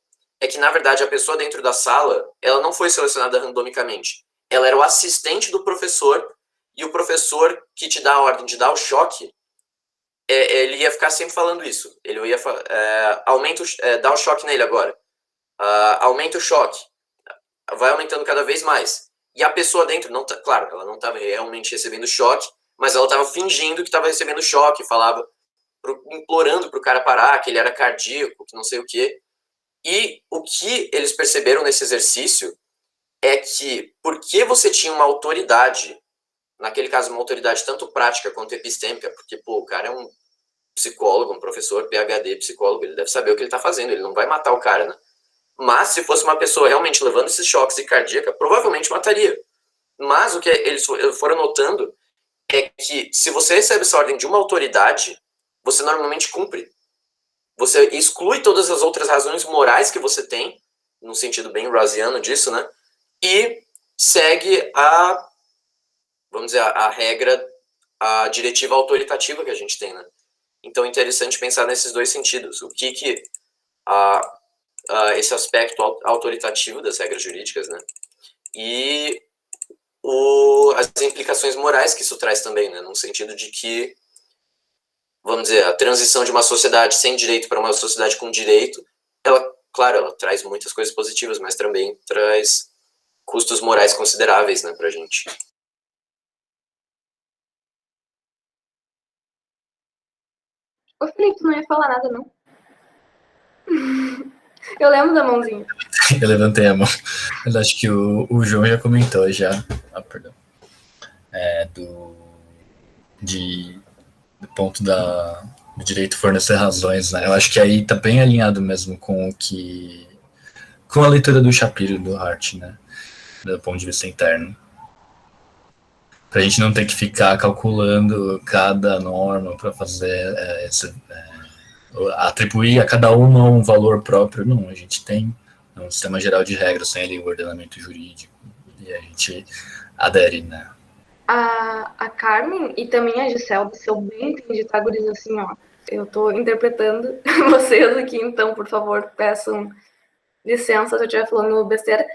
é que, na verdade, a pessoa dentro da sala, ela não foi selecionada randomicamente. Ela era o assistente do professor, e o professor que te dá a ordem de dar o choque, ele ia ficar sempre falando isso. Ele ia dá o choque nele agora. Aumenta o choque. Vai aumentando cada vez mais. E a pessoa dentro, claro, ela não estava realmente recebendo choque, mas ela estava fingindo que estava recebendo choque, falava, implorando para o cara parar, que ele era cardíaco, que não sei o quê. E o que eles perceberam nesse exercício é que, porque você tinha uma autoridade, naquele caso uma autoridade tanto prática quanto epistêmica, porque, pô, o cara é um psicólogo, um professor, PhD, psicólogo, ele deve saber o que ele está fazendo, ele não vai matar o cara, né? Mas, se fosse uma pessoa realmente levando esses choques e cardíaca, provavelmente mataria. Mas o que eles foram notando é que, se você recebe essa ordem de uma autoridade, você normalmente cumpre. Você exclui todas as outras razões morais que você tem, no sentido bem rosiano disso, né? E segue vamos dizer, a regra, a diretiva autoritativa que a gente tem, né? Então é interessante pensar nesses dois sentidos. O que esse aspecto autoritativo das regras jurídicas, né? E as implicações morais que isso traz também, né? No sentido de que, vamos dizer, a transição de uma sociedade sem direito para uma sociedade com direito, claro, ela traz muitas coisas positivas, mas também traz custos morais consideráveis, né, pra gente. Ô, Felipe, não ia falar nada, não? Eu lembro da mãozinha. Eu levantei a mão. Mas acho que o João já comentou já. Perdão. Do ponto do direito fornecer razões, né? Eu acho que aí tá bem alinhado mesmo com a leitura do Shapiro, do Hart, né? Do ponto de vista interno. Pra gente não ter que ficar calculando cada norma para fazer atribuir a cada uma um valor próprio. Não, a gente tem um sistema geral de regras, tem ali o ordenamento jurídico, e a gente adere, né? A Carmen e também a Giselda, se eu bem entendi, tá, guris, assim, ó, eu tô interpretando vocês aqui, então, por favor, peçam licença se eu estiver falando besteira,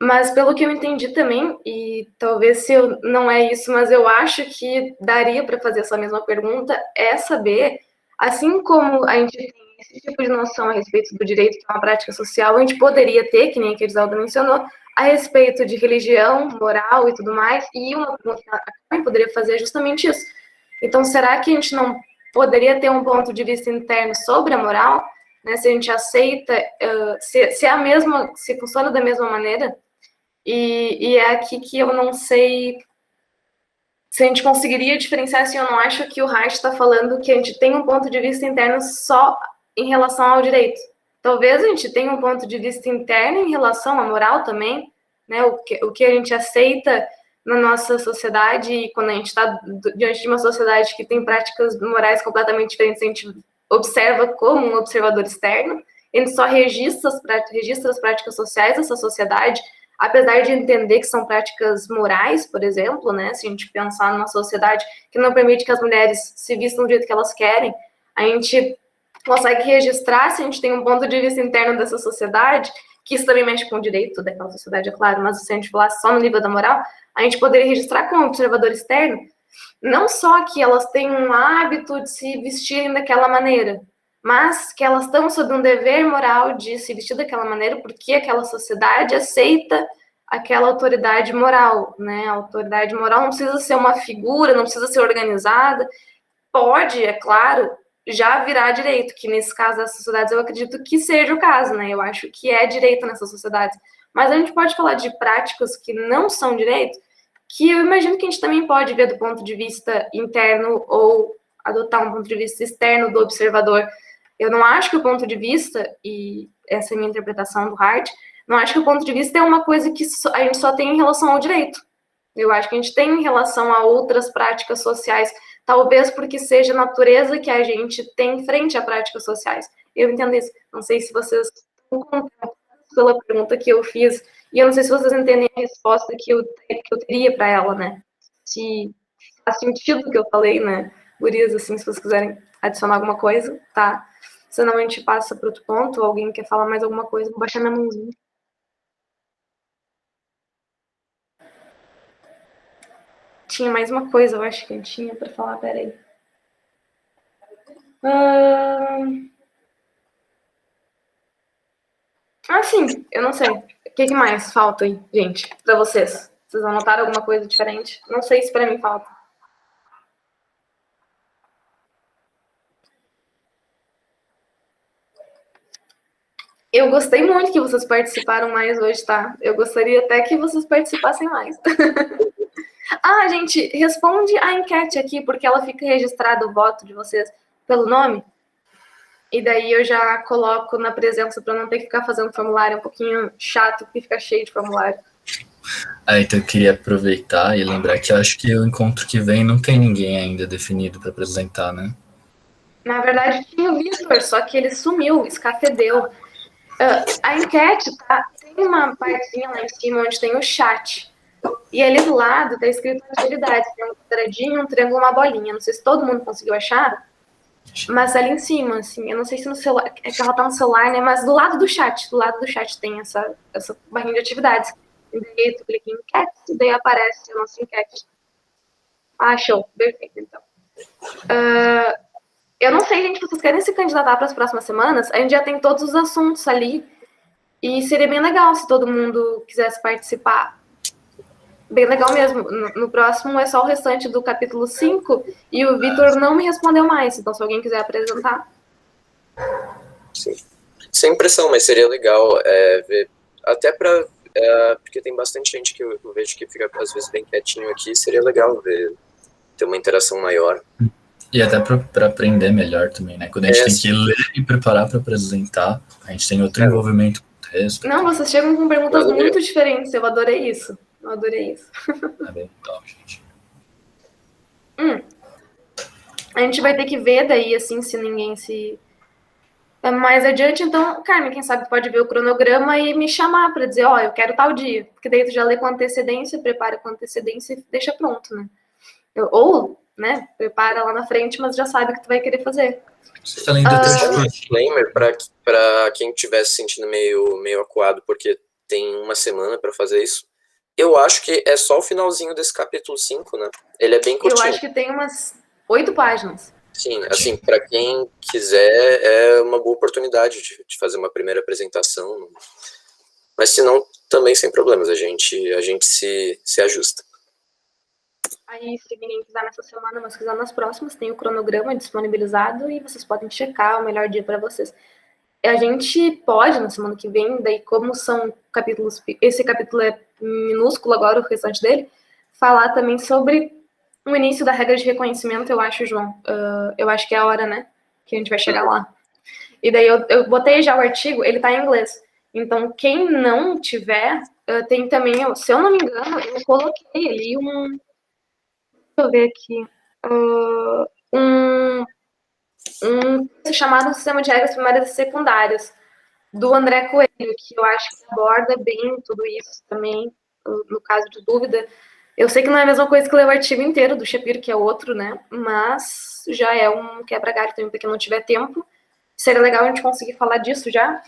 mas pelo que eu entendi também, e talvez não é isso, mas eu acho que daria para fazer essa mesma pergunta, é saber, assim como a gente tem esse tipo de noção a respeito do direito, que é uma prática social, a gente poderia ter, que nem a Giselda mencionou, a respeito de religião, moral e tudo mais, e uma pergunta que a Carmen poderia fazer é justamente isso. Então, será que a gente não poderia ter um ponto de vista interno sobre a moral, né? Se a gente aceita, se funciona da mesma maneira, E é aqui que eu não sei se a gente conseguiria diferenciar, assim, eu não acho que o Hart está falando que a gente tem um ponto de vista interno só em relação ao direito. Talvez a gente tenha um ponto de vista interno em relação à moral também, né? O que a gente aceita na nossa sociedade, e quando a gente está diante de uma sociedade que tem práticas morais completamente diferentes, a gente observa como um observador externo, a gente só registra as práticas sociais dessa sociedade, apesar de entender que são práticas morais, por exemplo, né? Se a gente pensar numa sociedade que não permite que as mulheres se vistam do jeito que elas querem, a gente consegue registrar, se a gente tem um ponto de vista interno dessa sociedade, que isso também mexe com o direito daquela sociedade, é claro, mas se a gente falar só no nível da moral, a gente poderia registrar como observador externo, não só que elas têm um hábito de se vestirem daquela maneira, mas que elas estão sob um dever moral de se vestir daquela maneira porque aquela sociedade aceita aquela autoridade moral, né? A autoridade moral não precisa ser uma figura, não precisa ser organizada, pode, é claro, já virar direito, que nesse caso das sociedades eu acredito que seja o caso, né? Eu acho que é direito nessas sociedades. Mas a gente pode falar de práticas que não são direito, que eu imagino que a gente também pode ver do ponto de vista interno ou adotar um ponto de vista externo do observador. Eu não acho que o ponto de vista, e essa é a minha interpretação do Hart, não acho que o ponto de vista é uma coisa que a gente só tem em relação ao direito. Eu acho que a gente tem em relação a outras práticas sociais, talvez porque seja a natureza que a gente tem frente a práticas sociais. Eu entendo isso. Não sei se vocês estão contemplados pela pergunta que eu fiz, e eu não sei se vocês entendem a resposta que eu teria para ela, né? Se faz sentido o que eu falei, né? Gurias, assim, se vocês quiserem adicionar alguma coisa, tá? Senão a gente passa para outro ponto, alguém quer falar mais alguma coisa, vou baixar minha mãozinha. Tinha mais uma coisa, eu acho que eu tinha para falar, peraí. Sim, eu não sei. O que mais falta aí, gente, para vocês? Vocês anotaram alguma coisa diferente? Não sei se para mim falta. Eu gostei muito que vocês participaram mais hoje, tá? Eu gostaria até que vocês participassem mais. Gente, responde a enquete aqui, porque ela fica registrado o voto de vocês pelo nome. E daí eu já coloco na presença para não ter que ficar fazendo formulário, é um pouquinho chato, porque fica cheio de formulário. Então eu queria aproveitar e lembrar que eu acho que o encontro que vem não tem ninguém ainda definido para apresentar, né? Na verdade, tinha o Vitor, só que ele sumiu, escafedeu. A enquete, tá? Tem uma partezinha lá em cima onde tem o chat. E ali do lado tá escrito atividades. Tem um quadradinho, um triângulo, uma bolinha. Não sei se todo mundo conseguiu achar, mas ali em cima, assim, eu não sei se no celular, é que ela tá no celular, né? Mas do lado do chat tem essa barrinha de atividades. E daí tu clica em enquete, e daí aparece a nossa enquete. Show, perfeito, então. Eu não sei, gente, se vocês querem se candidatar para as próximas semanas, a gente já tem todos os assuntos ali, e seria bem legal se todo mundo quisesse participar. Bem legal mesmo. No próximo é só o restante do capítulo 5, e o Vitor não me respondeu mais, então se alguém quiser apresentar. Sim. Sem pressão, mas seria legal ver, até porque tem bastante gente que eu vejo que fica às vezes bem quietinho aqui, seria legal ver, ter uma interação maior. E até para aprender melhor também, né? Quando a gente tem que ler e preparar para apresentar, a gente tem outro envolvimento com o texto. Não, vocês chegam com perguntas muito diferentes, eu adorei isso. É bem legal, gente. A gente vai ter que ver daí, assim, se ninguém se... Mais adiante, então, Carmen, quem sabe pode ver o cronograma e me chamar para dizer, eu quero tal dia. Porque daí tu já lê com antecedência, prepara com antecedência e deixa pronto, né? Ou, né, prepara lá na frente, mas já sabe o que tu vai querer fazer. Além do um disclaimer para quem estiver se sentindo meio acuado, porque tem uma semana para fazer isso. Eu acho que é só o finalzinho desse capítulo 5, né? Ele é bem curtinho. Eu acho que tem umas 8 páginas. Sim, assim, para quem quiser, é uma boa oportunidade de fazer uma primeira apresentação. Mas se não, também sem problemas, a gente se ajusta. Aí, se ninguém quiser nessa semana, mas quiser nas próximas, tem o cronograma disponibilizado e vocês podem checar o melhor dia para vocês. a gente pode, na semana que vem, daí como são capítulos, esse capítulo é minúsculo agora, o restante dele, falar também sobre o início da regra de reconhecimento, eu acho, João. Eu acho que é a hora, né? Que a gente vai chegar lá. E daí eu botei já o artigo, ele tá em inglês. Então, quem não tiver, tem também, se eu não me engano, eu coloquei ali deixa eu ver aqui. Um chamado Sistema de Regras Primárias e Secundárias, do André Coelho, que eu acho que aborda bem tudo isso também, no caso de dúvida. Eu sei que não é a mesma coisa que ler o artigo inteiro do Shapiro, que é outro, né? Mas já é um quebra-galho também, para quem não tiver tempo. Seria legal a gente conseguir falar disso já.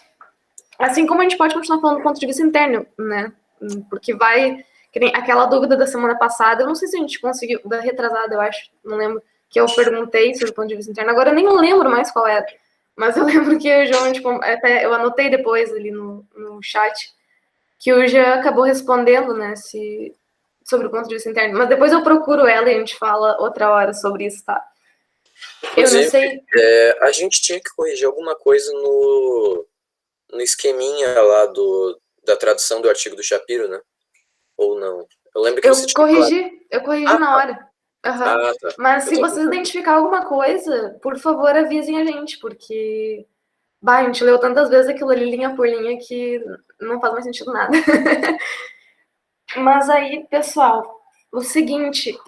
Assim como a gente pode continuar falando do ponto de vista interno, né? Porque vai... Aquela dúvida da semana passada, eu não sei se a gente conseguiu, da retrasada, eu acho, não lembro, que eu perguntei sobre o ponto de vista interno. Agora eu nem lembro mais qual era. Mas eu lembro que o João, tipo, até eu anotei depois ali no chat, que o Jean acabou respondendo, né, sobre o ponto de vista interno. Mas depois eu procuro ela e a gente fala outra hora sobre isso, tá? Inclusive, eu não sei. A gente tinha que corrigir alguma coisa no esqueminha lá da tradução do artigo do Shapiro, né? Ou não? Eu lembro que você tinha corrigi na hora. Tá. Mas se vocês identificar alguma coisa, por favor, avisem a gente, porque a gente leu tantas vezes aquilo ali linha por linha que não faz mais sentido nada. Mas aí, pessoal, o seguinte,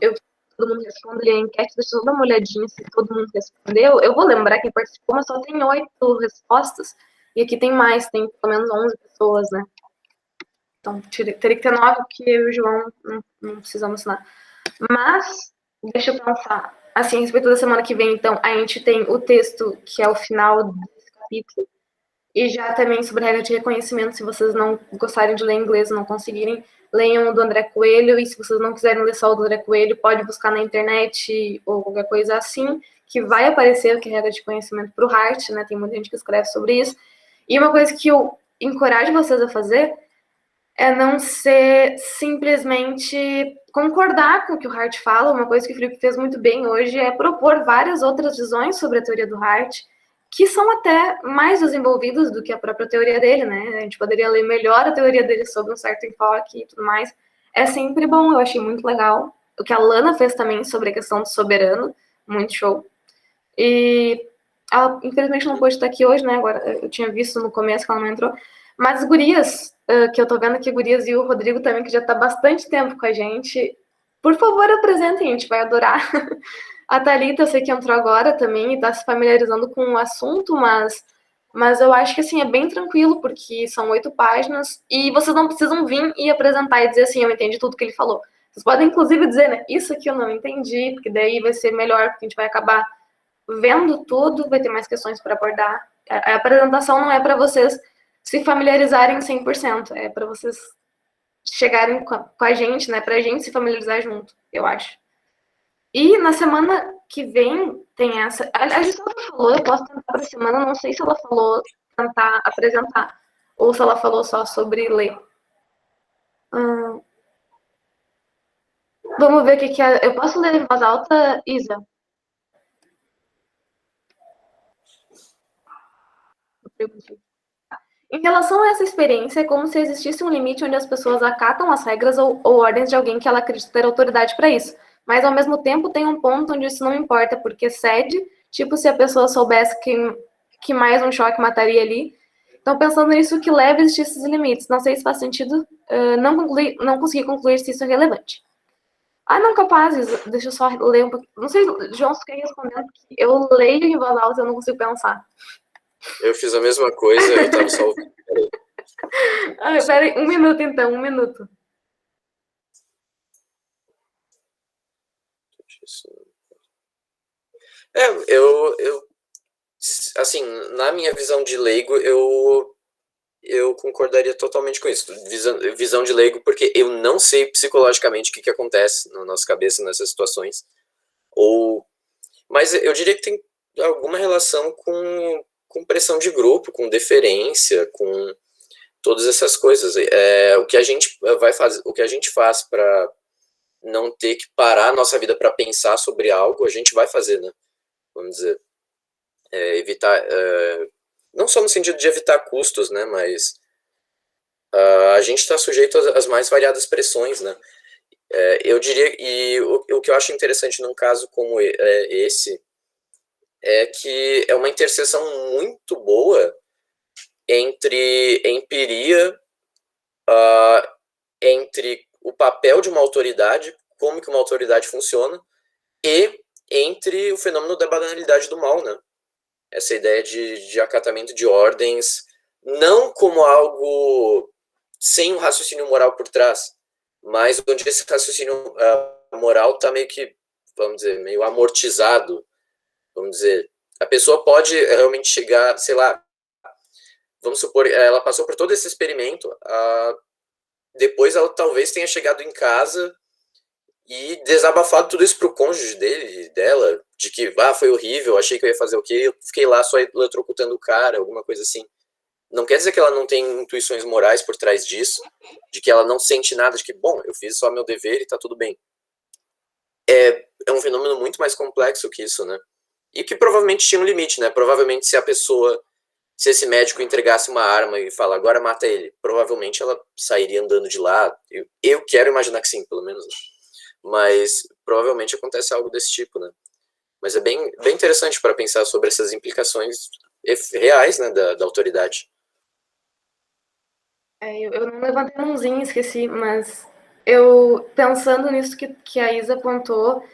todo mundo respondeu a enquete, deixa eu dar uma olhadinha se todo mundo respondeu. Eu vou lembrar quem participou, mas só tem 8 respostas, e aqui tem mais, tem pelo menos 11 pessoas, né? Então, teria que ter 9, porque eu e o João não precisamos assinar. Mas, deixa eu pensar. Assim, a respeito da semana que vem, então, a gente tem o texto, que é o final desse capítulo, e já também sobre regra de reconhecimento, se vocês não gostarem de ler inglês, não conseguirem, leiam o do André Coelho, e se vocês não quiserem ler só o do André Coelho, pode buscar na internet ou qualquer coisa assim, que vai aparecer o que é regra de conhecimento para o Hart, né? Tem muita gente que escreve sobre isso. E uma coisa que eu encorajo vocês a fazer é não ser simplesmente concordar com o que o Hart fala. Uma coisa que o Felipe fez muito bem hoje é propor várias outras visões sobre a teoria do Hart, que são até mais desenvolvidas do que a própria teoria dele, né? A gente poderia ler melhor a teoria dele sobre um certo enfoque e tudo mais. É sempre bom, eu achei muito legal. O que a Lana fez também sobre a questão do soberano, muito show. E ela, infelizmente, não pôde estar aqui hoje, né? Agora, eu tinha visto no começo que ela não entrou. Mas Gurias, que eu tô vendo aqui, Gurias e o Rodrigo também, que já tá bastante tempo com a gente, por favor, apresentem, a gente vai adorar. A Thalita, eu sei que entrou agora também e tá se familiarizando com o assunto, mas eu acho que, assim, é bem tranquilo, porque são 8 páginas e vocês não precisam vir e apresentar e dizer assim, eu entendi tudo que ele falou. Vocês podem, inclusive, dizer, né, isso aqui eu não entendi, porque daí vai ser melhor, porque a gente vai acabar vendo tudo, vai ter mais questões para abordar. A apresentação não é para vocês se familiarizarem 100%, é para vocês chegarem com a gente, né, pra gente se familiarizar junto, eu acho. E na semana que vem tem essa... A Gisela falou, eu posso tentar para a semana, não sei se ela falou tentar apresentar, ou se ela falou só sobre ler. Vamos ver o que é... Eu posso ler em voz alta, Isa? Em relação a essa experiência, é como se existisse um limite onde as pessoas acatam as regras ou ordens de alguém que ela acredita ter autoridade para isso. Mas, ao mesmo tempo, tem um ponto onde isso não importa, porque cede, tipo se a pessoa soubesse que mais um choque mataria ali. Então, pensando nisso, que leva a existir esses limites. Não sei se faz sentido, não consegui concluir se isso é relevante. Não, capaz, deixa eu só ler um pouquinho. Não sei, João, se quer responder, porque eu leio em voz alta e eu não consigo pensar. Eu fiz a mesma coisa, eu tava só ouvindo. Peraí, um minuto então, 1 minuto. Eu assim, na minha visão de leigo, eu concordaria totalmente com isso. Visão de leigo, porque eu não sei psicologicamente o que acontece na nossa cabeça nessas situações. Mas eu diria que tem alguma relação com pressão de grupo, com deferência, com todas essas coisas. O que a gente vai fazer, o que a gente faz para não ter que parar a nossa vida para pensar sobre algo, a gente vai fazer, né? Vamos dizer, evitar não só no sentido de evitar custos, né, mas a gente está sujeito às mais variadas pressões, né. Eu diria, e o que eu acho interessante num caso como esse, é que é uma interseção muito boa entre empiria, entre o papel de uma autoridade, como que uma autoridade funciona, e entre o fenômeno da banalidade do mal, né? Essa ideia de acatamento de ordens, não como algo sem um raciocínio moral por trás, mas onde esse raciocínio moral está meio que, vamos dizer, meio amortizado, vamos dizer. A pessoa pode realmente chegar, sei lá, vamos supor, ela passou por todo esse experimento, depois ela talvez tenha chegado em casa e desabafado tudo isso pro cônjuge dela, de que, foi horrível, achei que eu ia fazer o quê, eu fiquei lá só eletrocutando o cara, alguma coisa assim. Não quer dizer que ela não tem intuições morais por trás disso, de que ela não sente nada, de que, bom, eu fiz só meu dever e tá tudo bem. É um fenômeno muito mais complexo que isso, né? E que provavelmente tinha um limite, né? Provavelmente se esse médico entregasse uma arma e fala, agora mata ele, provavelmente ela sairia andando de lá. Eu quero imaginar que sim, pelo menos. Né? Mas provavelmente acontece algo desse tipo, né? Mas é bem interessante para pensar sobre essas implicações reais, né, da autoridade. Eu não levantei a mãozinha, esqueci, mas eu, pensando nisso que a Isa apontou,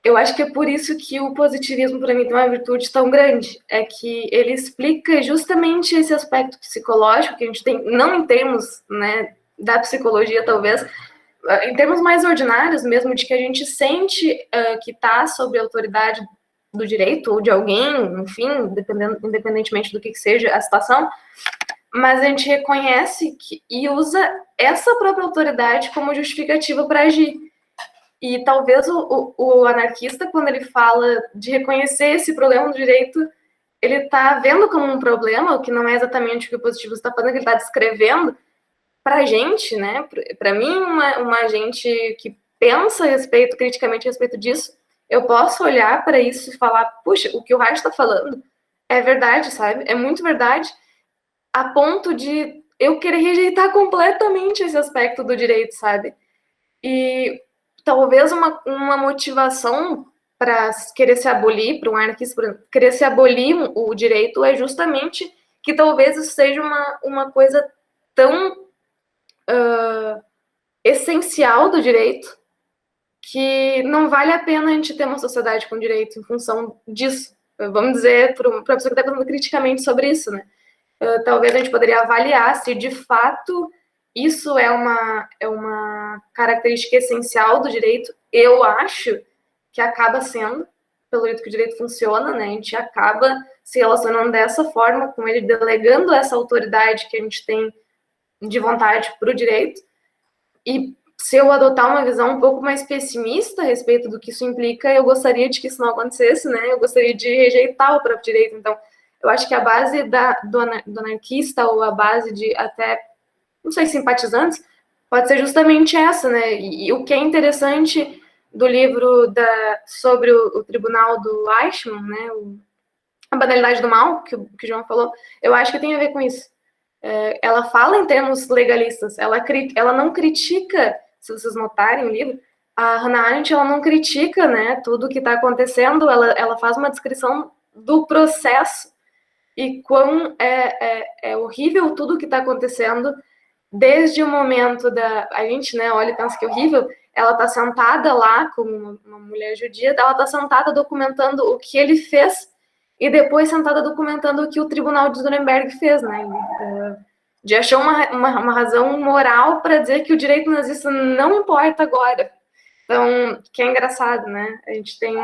eu acho que é por isso que o positivismo, para mim, tem uma virtude tão grande. É que ele explica justamente esse aspecto psicológico que a gente tem, não em termos, né, da psicologia, talvez, em termos mais ordinários mesmo, de que a gente sente que está sob a autoridade do direito ou de alguém, enfim, independentemente do que seja a situação, mas a gente reconhece e usa essa própria autoridade como justificativa para agir. E talvez o anarquista, quando ele fala de reconhecer esse problema do direito, ele está vendo como um problema, o que não é exatamente o que o positivo está falando, que ele está descrevendo para a gente, né? Para mim, uma gente que pensa criticamente a respeito disso, eu posso olhar para isso e falar, puxa, o que o Reich está falando é verdade, sabe? É muito verdade, a ponto de eu querer rejeitar completamente esse aspecto do direito, sabe? E talvez uma motivação para querer se abolir, para um anarquista querer se abolir o direito, é justamente que talvez isso seja uma coisa tão essencial do direito que não vale a pena a gente ter uma sociedade com direito em função disso. Vamos dizer, para uma pessoa que está pensando criticamente sobre isso, né? Talvez a gente poderia avaliar se de fato isso é uma característica essencial do direito. Eu acho que acaba sendo, pelo jeito que o direito funciona, né? A gente acaba se relacionando dessa forma, com ele delegando essa autoridade que a gente tem de vontade para o direito. E se eu adotar uma visão um pouco mais pessimista a respeito do que isso implica, eu gostaria de que isso não acontecesse, né? Eu gostaria de rejeitar o próprio direito. Então, eu acho que a base do anarquista, ou a base de até, não sei, simpatizantes, pode ser justamente essa, né? E o que é interessante do livro sobre o tribunal do Eichmann, né? A banalidade do mal, que o João falou, eu acho que tem a ver com isso. Ela fala em termos legalistas, ela não critica, se vocês notarem o livro, a Hannah Arendt, ela não critica, né, tudo o que está acontecendo, ela faz uma descrição do processo e quão é horrível tudo o que está acontecendo, desde o momento a gente, né, olha e pensa que é horrível, ela está sentada lá, como uma mulher judia, ela está sentada documentando o que ele fez, e depois sentada documentando o que o Tribunal de Nuremberg fez, né, de achar uma razão moral para dizer que o direito nazista não importa agora. Então, que é engraçado, né, a gente tem...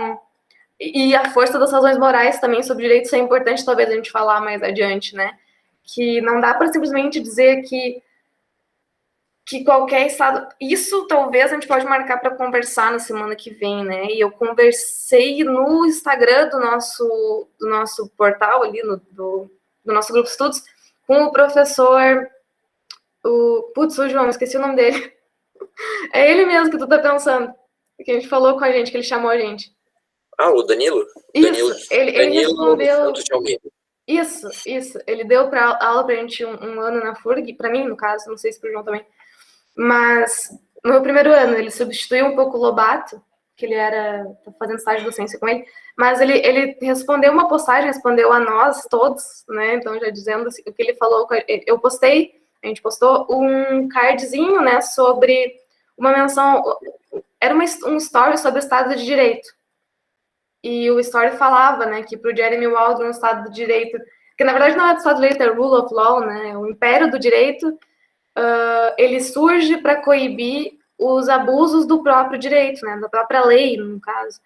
E a força das razões morais também sobre direitos é importante, talvez a gente falar mais adiante, né? Que não dá para simplesmente dizer que qualquer estado... Isso talvez a gente pode marcar para conversar na semana que vem, né? E eu conversei no Instagram do nosso portal ali, do nosso grupo de estudos, com o professor... o João, esqueci o nome dele. É ele mesmo que tu tá pensando. Que a gente falou com a gente, que ele chamou a gente. O Danilo? Isso, ele respondeu... Santos de Almeida. Isso. Ele deu aula pra gente um ano na FURG, pra mim, no caso, não sei se pro João também. Mas no meu primeiro ano, ele substituiu um pouco o Lobato, que ele tá fazendo estágio de docência com ele, mas ele respondeu uma postagem, respondeu a nós todos, né? Então, já dizendo assim, o que ele falou, a gente postou um cardzinho, né, sobre uma menção, era um story sobre o Estado de Direito. E o story falava, né, que para o Jeremy Waldron o Estado de Direito, que na verdade não é do Estado de Direito, é Rule of Law, né, o Império do Direito, ele surge para coibir os abusos do próprio direito, né, da própria lei, no caso.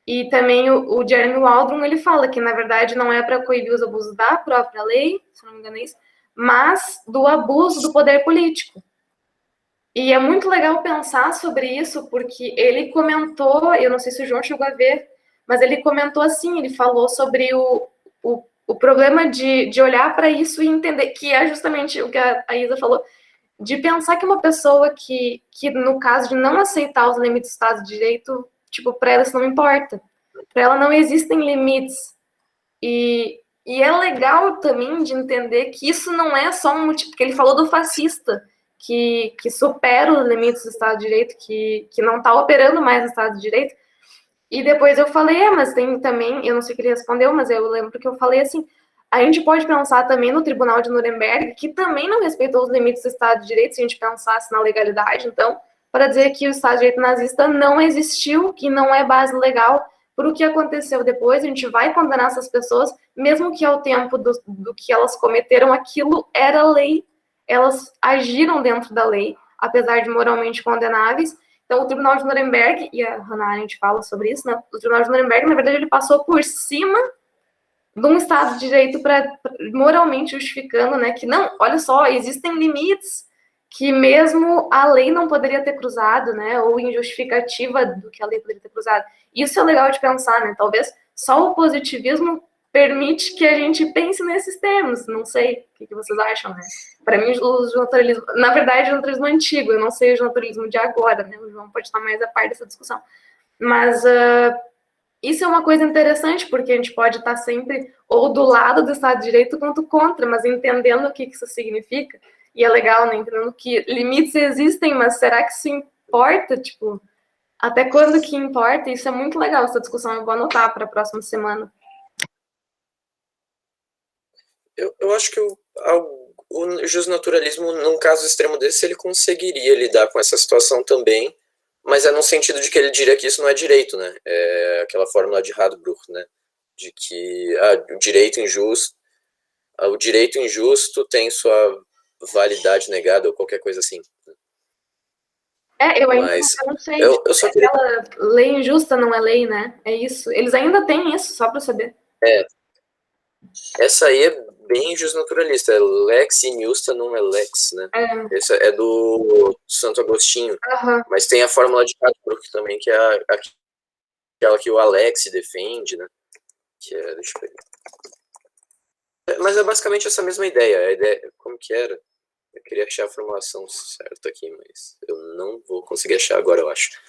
E também o Jeremy Waldron, ele fala que, na verdade, não é para coibir os abusos da própria lei, se não me engano é isso, mas do abuso do poder político. E é muito legal pensar sobre isso, porque ele comentou, eu não sei se o João chegou a ver, mas ele comentou assim, ele falou sobre o problema de olhar para isso e entender, que é justamente o que a Isa falou, de pensar que uma pessoa que no caso de não aceitar os limites do Estado de Direito, tipo, para ela isso não importa. Para ela não existem limites. E é legal também de entender que isso não é só um motivo, porque ele falou do fascista, que supera os limites do Estado de Direito, que não está operando mais no Estado de Direito. E depois eu falei, mas tem também, eu não sei o que ele respondeu, mas eu lembro que eu falei assim, a gente pode pensar também no Tribunal de Nuremberg, que também não respeitou os limites do Estado de Direito, se a gente pensasse na legalidade, então, para dizer que o Estado de Direito nazista não existiu, que não é base legal por o que aconteceu depois, a gente vai condenar essas pessoas, mesmo que ao tempo do que elas cometeram, aquilo era lei, elas agiram dentro da lei, apesar de moralmente condenáveis. Então, o Tribunal de Nuremberg, e a Hannah Arendt fala sobre isso, né? O Tribunal de Nuremberg, na verdade, ele passou por cima de um Estado de Direito moralmente justificando, né, que não, olha só, existem limites que mesmo a lei não poderia ter cruzado, né, ou em justificativa do que a lei poderia ter cruzado. Isso é legal de pensar, né? Talvez só o positivismo permite que a gente pense nesses termos. Não sei o que vocês acham, né? Para mim, o naturalismo, na verdade, o naturalismo antigo, eu não sei o naturalismo de agora, né? O João pode estar mais a par dessa discussão. Mas isso é uma coisa interessante, porque a gente pode estar sempre ou do lado do Estado de Direito quanto contra, mas entendendo o que isso significa. E é legal, né? Entendendo que limites existem, mas será que isso importa? Tipo, até quando que importa? Isso é muito legal, essa discussão. Eu vou anotar para a próxima semana. Eu acho que o justnaturalismo, num caso extremo desse, ele conseguiria lidar com essa situação também, mas é no sentido de que ele diria que isso não é direito, né? É aquela fórmula de Radbruch, né? De que o direito injusto tem sua validade negada ou qualquer coisa assim. Eu ainda não sei. Eu só queria... Aquela lei injusta não é lei, né? É isso. Eles ainda têm isso, só para saber. Essa aí é bem justnaturalista. É lex injusta não é lex, né? Essa é do Santo Agostinho. Mas tem a fórmula de Radbruch também, que é aquela que o Alex defende, né? Que é, deixa eu ver. Mas é basicamente essa mesma ideia. A ideia, como que era? Eu queria achar a formulação certa aqui, mas eu não vou conseguir achar agora, eu acho.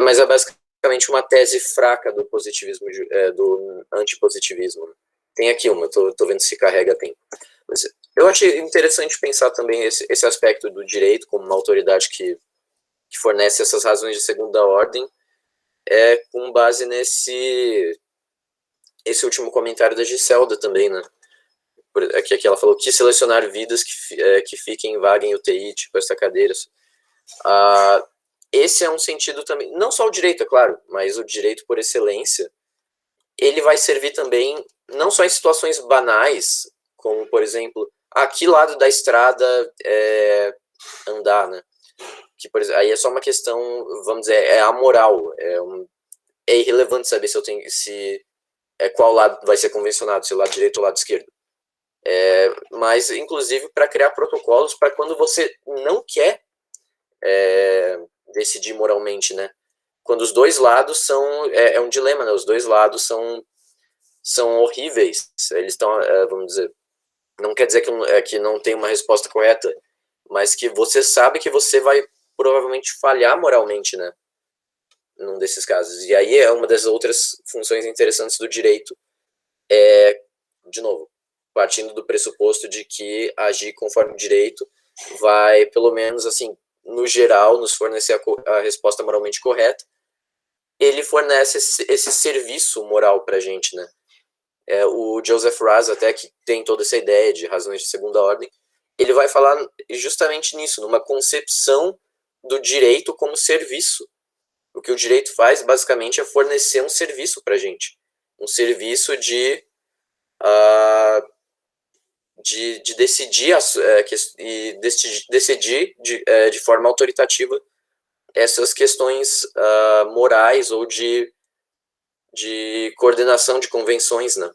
Mas é basicamente uma tese fraca do positivismo, do antipositivismo. Tem aqui uma, tô vendo se carrega tempo. Mas eu achei interessante pensar também esse aspecto do direito como uma autoridade que fornece essas razões de segunda ordem, com base esse último comentário da Giselda também, né? Aqui ela falou que selecionar vidas que fiquem vaga em UTI, tipo essa cadeira. Esse é um sentido também, não só o direito, é claro, mas o direito por excelência, ele vai servir também, não só em situações banais, como, por exemplo, que lado da estrada andar, né? Que, por exemplo, aí é só uma questão, vamos dizer, é amoral, é irrelevante saber qual lado vai ser convencionado, se o lado direito ou o lado esquerdo. Mas, inclusive, para criar protocolos para quando você não quer decidir moralmente, né? Quando os dois lados são... É um dilema, né? Os dois lados são horríveis. Eles estão, vamos dizer... Não quer dizer que não tem uma resposta correta, mas que você sabe que você vai provavelmente falhar moralmente, né? num desses casos. E aí é uma das outras funções interessantes do direito, de novo, partindo do pressuposto de que agir conforme o direito vai, pelo menos assim, no geral, nos fornecer a resposta moralmente correta. Ele fornece esse serviço moral para a gente, né? O Joseph Raz, até, que tem toda essa ideia de razões de segunda ordem, ele vai falar justamente nisso, numa concepção do direito como serviço. O que o direito faz, basicamente, é fornecer um serviço para a gente. Um serviço de decidir decidir de forma autoritativa essas questões morais ou de coordenação de convenções, né?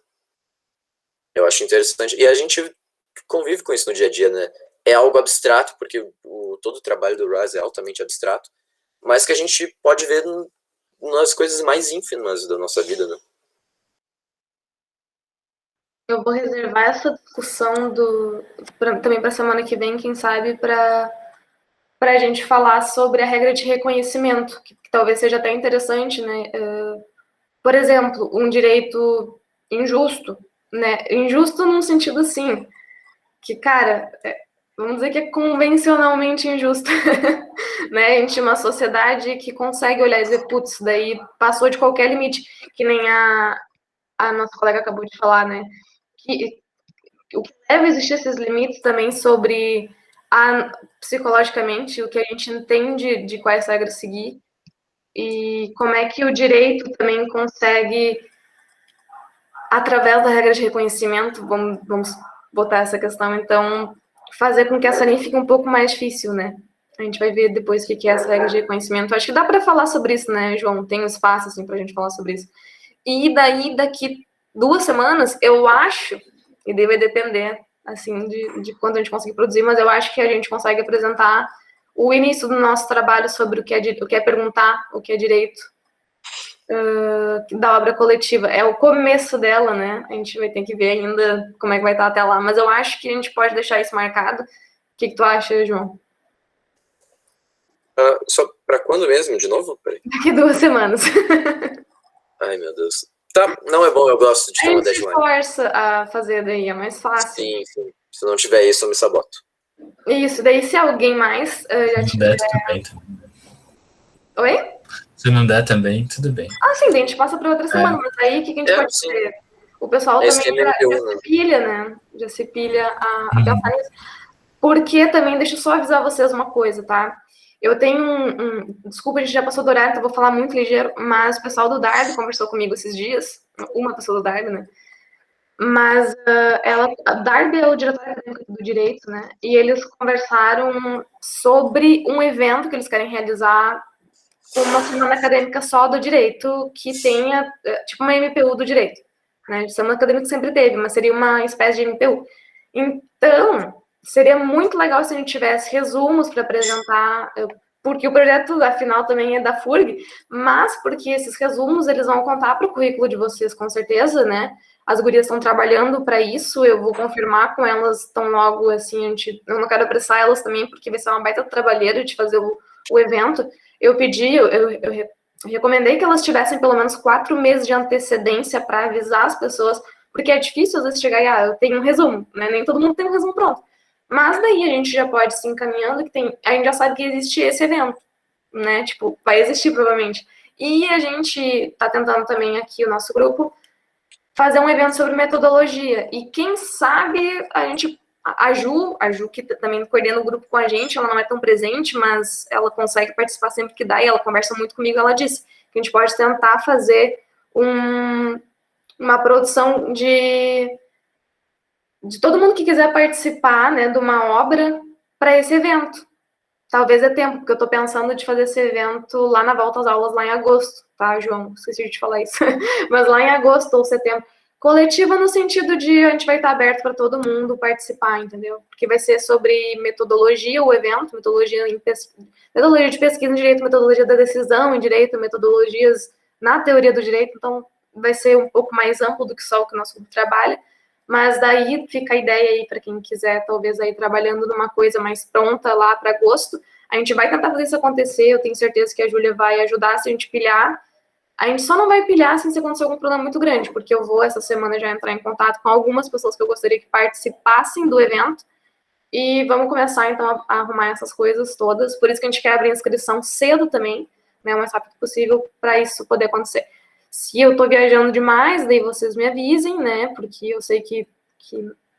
Eu acho interessante. E a gente convive com isso no dia a dia, né? É algo abstrato, porque todo o trabalho do Raz é altamente abstrato, mas que a gente pode ver nas coisas mais ínfimas da nossa vida, né? Eu vou reservar essa discussão também para a semana que vem, quem sabe, para a gente falar sobre a regra de reconhecimento, que talvez seja até interessante, né? Por exemplo, um direito injusto, né? Injusto num sentido assim, que, cara, vamos dizer que é convencionalmente injusto, né? A gente é uma sociedade que consegue olhar e dizer, putz, isso daí passou de qualquer limite, que nem a nossa colega acabou de falar, né? Que o que deve existir esses limites também sobre psicologicamente o que a gente entende de quais regras seguir e como é que o direito também consegue, através da regra de reconhecimento, vamos botar essa questão, então, fazer com que essa linha fique um pouco mais difícil, né? A gente vai ver depois o que é essa regra de reconhecimento. Acho que dá para falar sobre isso, né, João? Tem um espaço, assim, para a gente falar sobre isso. E daí, daqui 2 semanas, eu acho, e deve depender, assim, de quanto a gente conseguir produzir, mas eu acho que a gente consegue apresentar o início do nosso trabalho sobre o que é perguntar, o que é direito, da obra coletiva. É o começo dela, né? A gente vai ter que ver ainda como é que vai estar até lá, mas eu acho que a gente pode deixar isso marcado. O que tu acha, João? Só para quando mesmo, de novo? Peraí. Daqui 2 semanas. Ai, meu Deus. Tá, não é bom, eu gosto de ter uma deadline. A gente força a fazer daí, é mais fácil. Sim. Se não tiver isso, eu me saboto. Isso, daí se alguém mais já tiver... Oi? Se não der também, tudo bem. Sim, daí a gente passa para outra semana, mas aí o que a gente pode fazer? O pessoal também já se pilha, né? Já se pilha a pensar nisso. Porque também, deixa eu só avisar vocês uma coisa, tá? Eu tenho desculpa, a gente já passou do horário, então eu vou falar muito ligeiro, mas o pessoal do Dardo conversou comigo esses dias, uma pessoa do Dardo, né? Mas a Darby é o diretor acadêmico do direito, né? E eles conversaram sobre um evento que eles querem realizar, uma semana acadêmica só do direito, que tenha, tipo, uma MPU do direito, né? Semana acadêmica sempre teve, mas seria uma espécie de MPU. Então, seria muito legal se a gente tivesse resumos para apresentar, porque o projeto, afinal, também é da FURG, mas porque esses resumos, eles vão contar para o currículo de vocês, com certeza, né? As gurias estão trabalhando para isso, eu vou confirmar com elas tão logo, assim, eu não quero apressar elas também, porque vai ser uma baita trabalheira de fazer o evento. Eu recomendei que elas tivessem pelo menos 4 meses de antecedência para avisar as pessoas, porque é difícil às vezes chegar e, eu tenho um resumo, né? Nem todo mundo tem um resumo pronto. Mas daí a gente já pode se encaminhando, a gente já sabe que existe esse evento, né? Tipo, vai existir provavelmente. E a gente tá tentando também aqui, o nosso grupo, fazer um evento sobre metodologia. E quem sabe a Ju, que também coordena o grupo com a gente, ela não é tão presente, mas ela consegue participar sempre que dá, e ela conversa muito comigo, ela disse que a gente pode tentar fazer uma produção de todo mundo que quiser participar, né, de uma obra para esse evento. Talvez é tempo, porque eu estou pensando de fazer esse evento lá na volta às aulas, lá em agosto, tá, João? Esqueci de te falar isso. Mas lá em agosto ou setembro. Coletiva no sentido de a gente vai estar aberto para todo mundo participar, entendeu? Porque vai ser sobre metodologia, o evento, metodologia de pesquisa em direito, metodologia da decisão em direito, metodologias na teoria do direito, então vai ser um pouco mais amplo do que só o que o nosso grupo trabalha. Mas daí fica a ideia aí para quem quiser, talvez aí trabalhando numa coisa mais pronta lá para agosto, A gente vai tentar fazer isso acontecer, eu tenho certeza que a Júlia vai ajudar se a gente pilhar. A gente só não vai pilhar se acontecer algum problema muito grande, porque eu vou essa semana já entrar em contato com algumas pessoas que eu gostaria que participassem do evento, e vamos começar, então, a arrumar essas coisas todas. Por isso que a gente quer abrir a inscrição cedo também, né, o mais rápido possível, para isso poder acontecer. Se eu tô viajando demais, daí vocês me avisem, né, porque eu sei que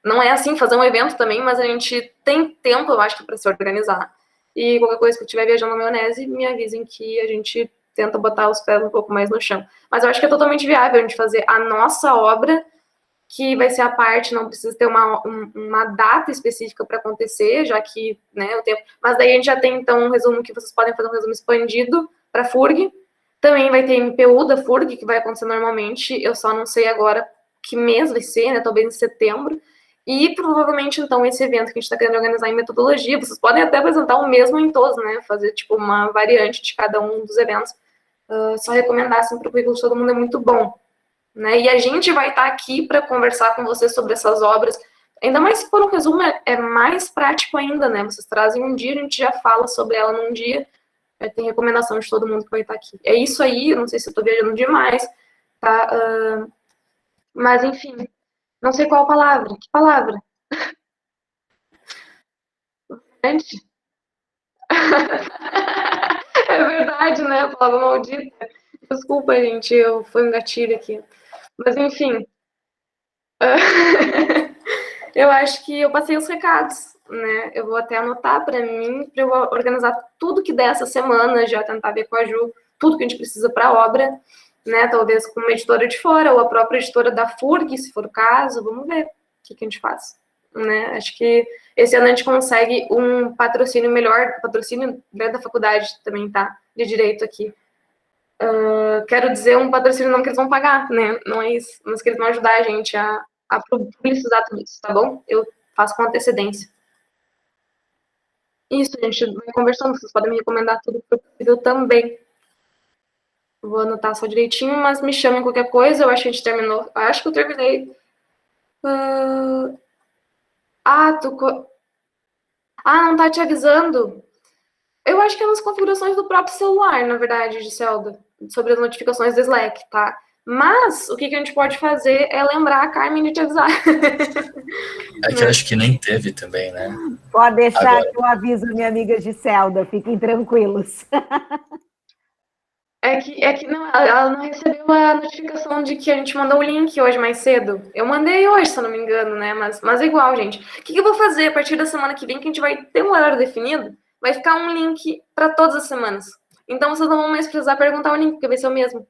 não é assim fazer um evento também, mas a gente tem tempo, eu acho, para se organizar. E qualquer coisa que eu estiver viajando na maionese, me avisem que a gente tenta botar os pés um pouco mais no chão. Mas eu acho que é totalmente viável a gente fazer a nossa obra, que vai ser a parte, não precisa ter uma data específica para acontecer, já que, né, o tempo... Mas daí a gente já tem, então, um resumo que vocês podem fazer um resumo expandido para a FURG. Também vai ter MPU da FURG, que vai acontecer normalmente, eu só não sei agora que mês vai ser, né, talvez em setembro. E provavelmente, então, esse evento que a gente está querendo organizar em metodologia, vocês podem até apresentar o mesmo em todos, né, fazer, tipo, uma variante de cada um dos eventos. Só recomendar, assim, para o currículo de todo mundo é muito bom. Né? E a gente vai estar aqui para conversar com vocês sobre essas obras. Ainda mais se for um resumo, é mais prático ainda, né? Vocês trazem um dia, a gente já fala sobre ela num dia. Tem recomendação de todo mundo que vai estar aqui. É isso aí, eu não sei se eu estou viajando demais, tá? Mas, enfim, não sei qual palavra. Que palavra? Gente? É verdade, né? A palavra maldita. Desculpa, gente, foi um gatilho aqui. Mas, enfim, eu acho que eu passei os recados, né? Eu vou até anotar para mim, para eu organizar tudo que der essa semana, já tentar ver com a Ju, tudo que a gente precisa para a obra, né? Talvez com uma editora de fora, ou a própria editora da FURG, se for o caso, vamos ver o que a gente faz, né? Acho que esse ano a gente consegue um patrocínio melhor, patrocínio da faculdade também, tá? De Direito aqui. Quero dizer, um patrocínio não que eles vão pagar, né? Não é isso, mas que eles vão ajudar a gente a publicizar tudo isso, tá bom? Eu faço com antecedência. Isso, a gente vai conversando, vocês podem me recomendar tudo que for possível também. Vou anotar só direitinho, mas me chamem qualquer coisa, eu acho que a gente terminou. Acho que eu terminei. Não tá te avisando? Eu acho que é nas configurações do próprio celular, na verdade, Giselda, sobre as notificações do Slack, tá? Mas o que a gente pode fazer é lembrar a Carmen de te avisar. É que eu acho que nem teve também, né? Pode deixar Agora. que eu aviso minha amiga Giselda, fiquem tranquilos. É que não, ela não recebeu a notificação de que a gente mandou o link hoje mais cedo. Eu mandei hoje, se eu não me engano, né? Mas é igual, gente. O que eu vou fazer a partir da semana que vem, que a gente vai ter um horário definido? Vai ficar um link para todas as semanas. Então, vocês não vão mais precisar perguntar o link, porque vai ser o mesmo.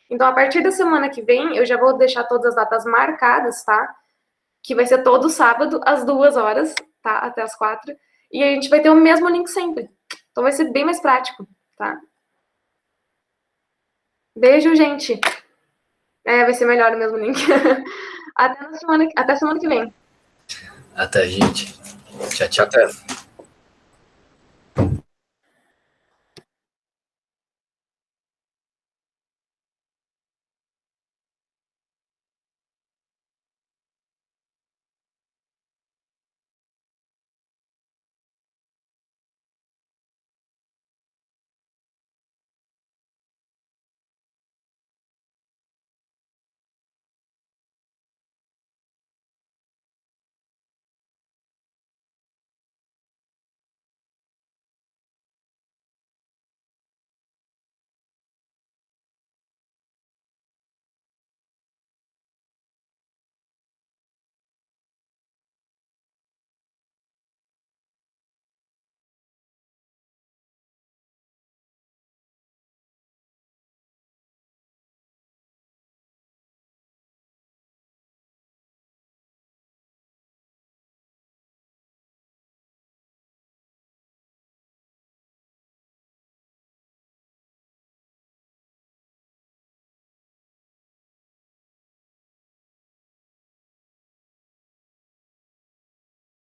Então, a partir da semana que vem, eu já vou deixar todas as datas marcadas, tá? Que vai ser todo sábado, às 2h, tá? Até às 4h. E a gente vai ter o mesmo link sempre. Então, vai ser bem mais prático, tá? Beijo, gente. Vai ser melhor o mesmo link. Até semana que vem. Até, gente. Tchau, tchau. Até.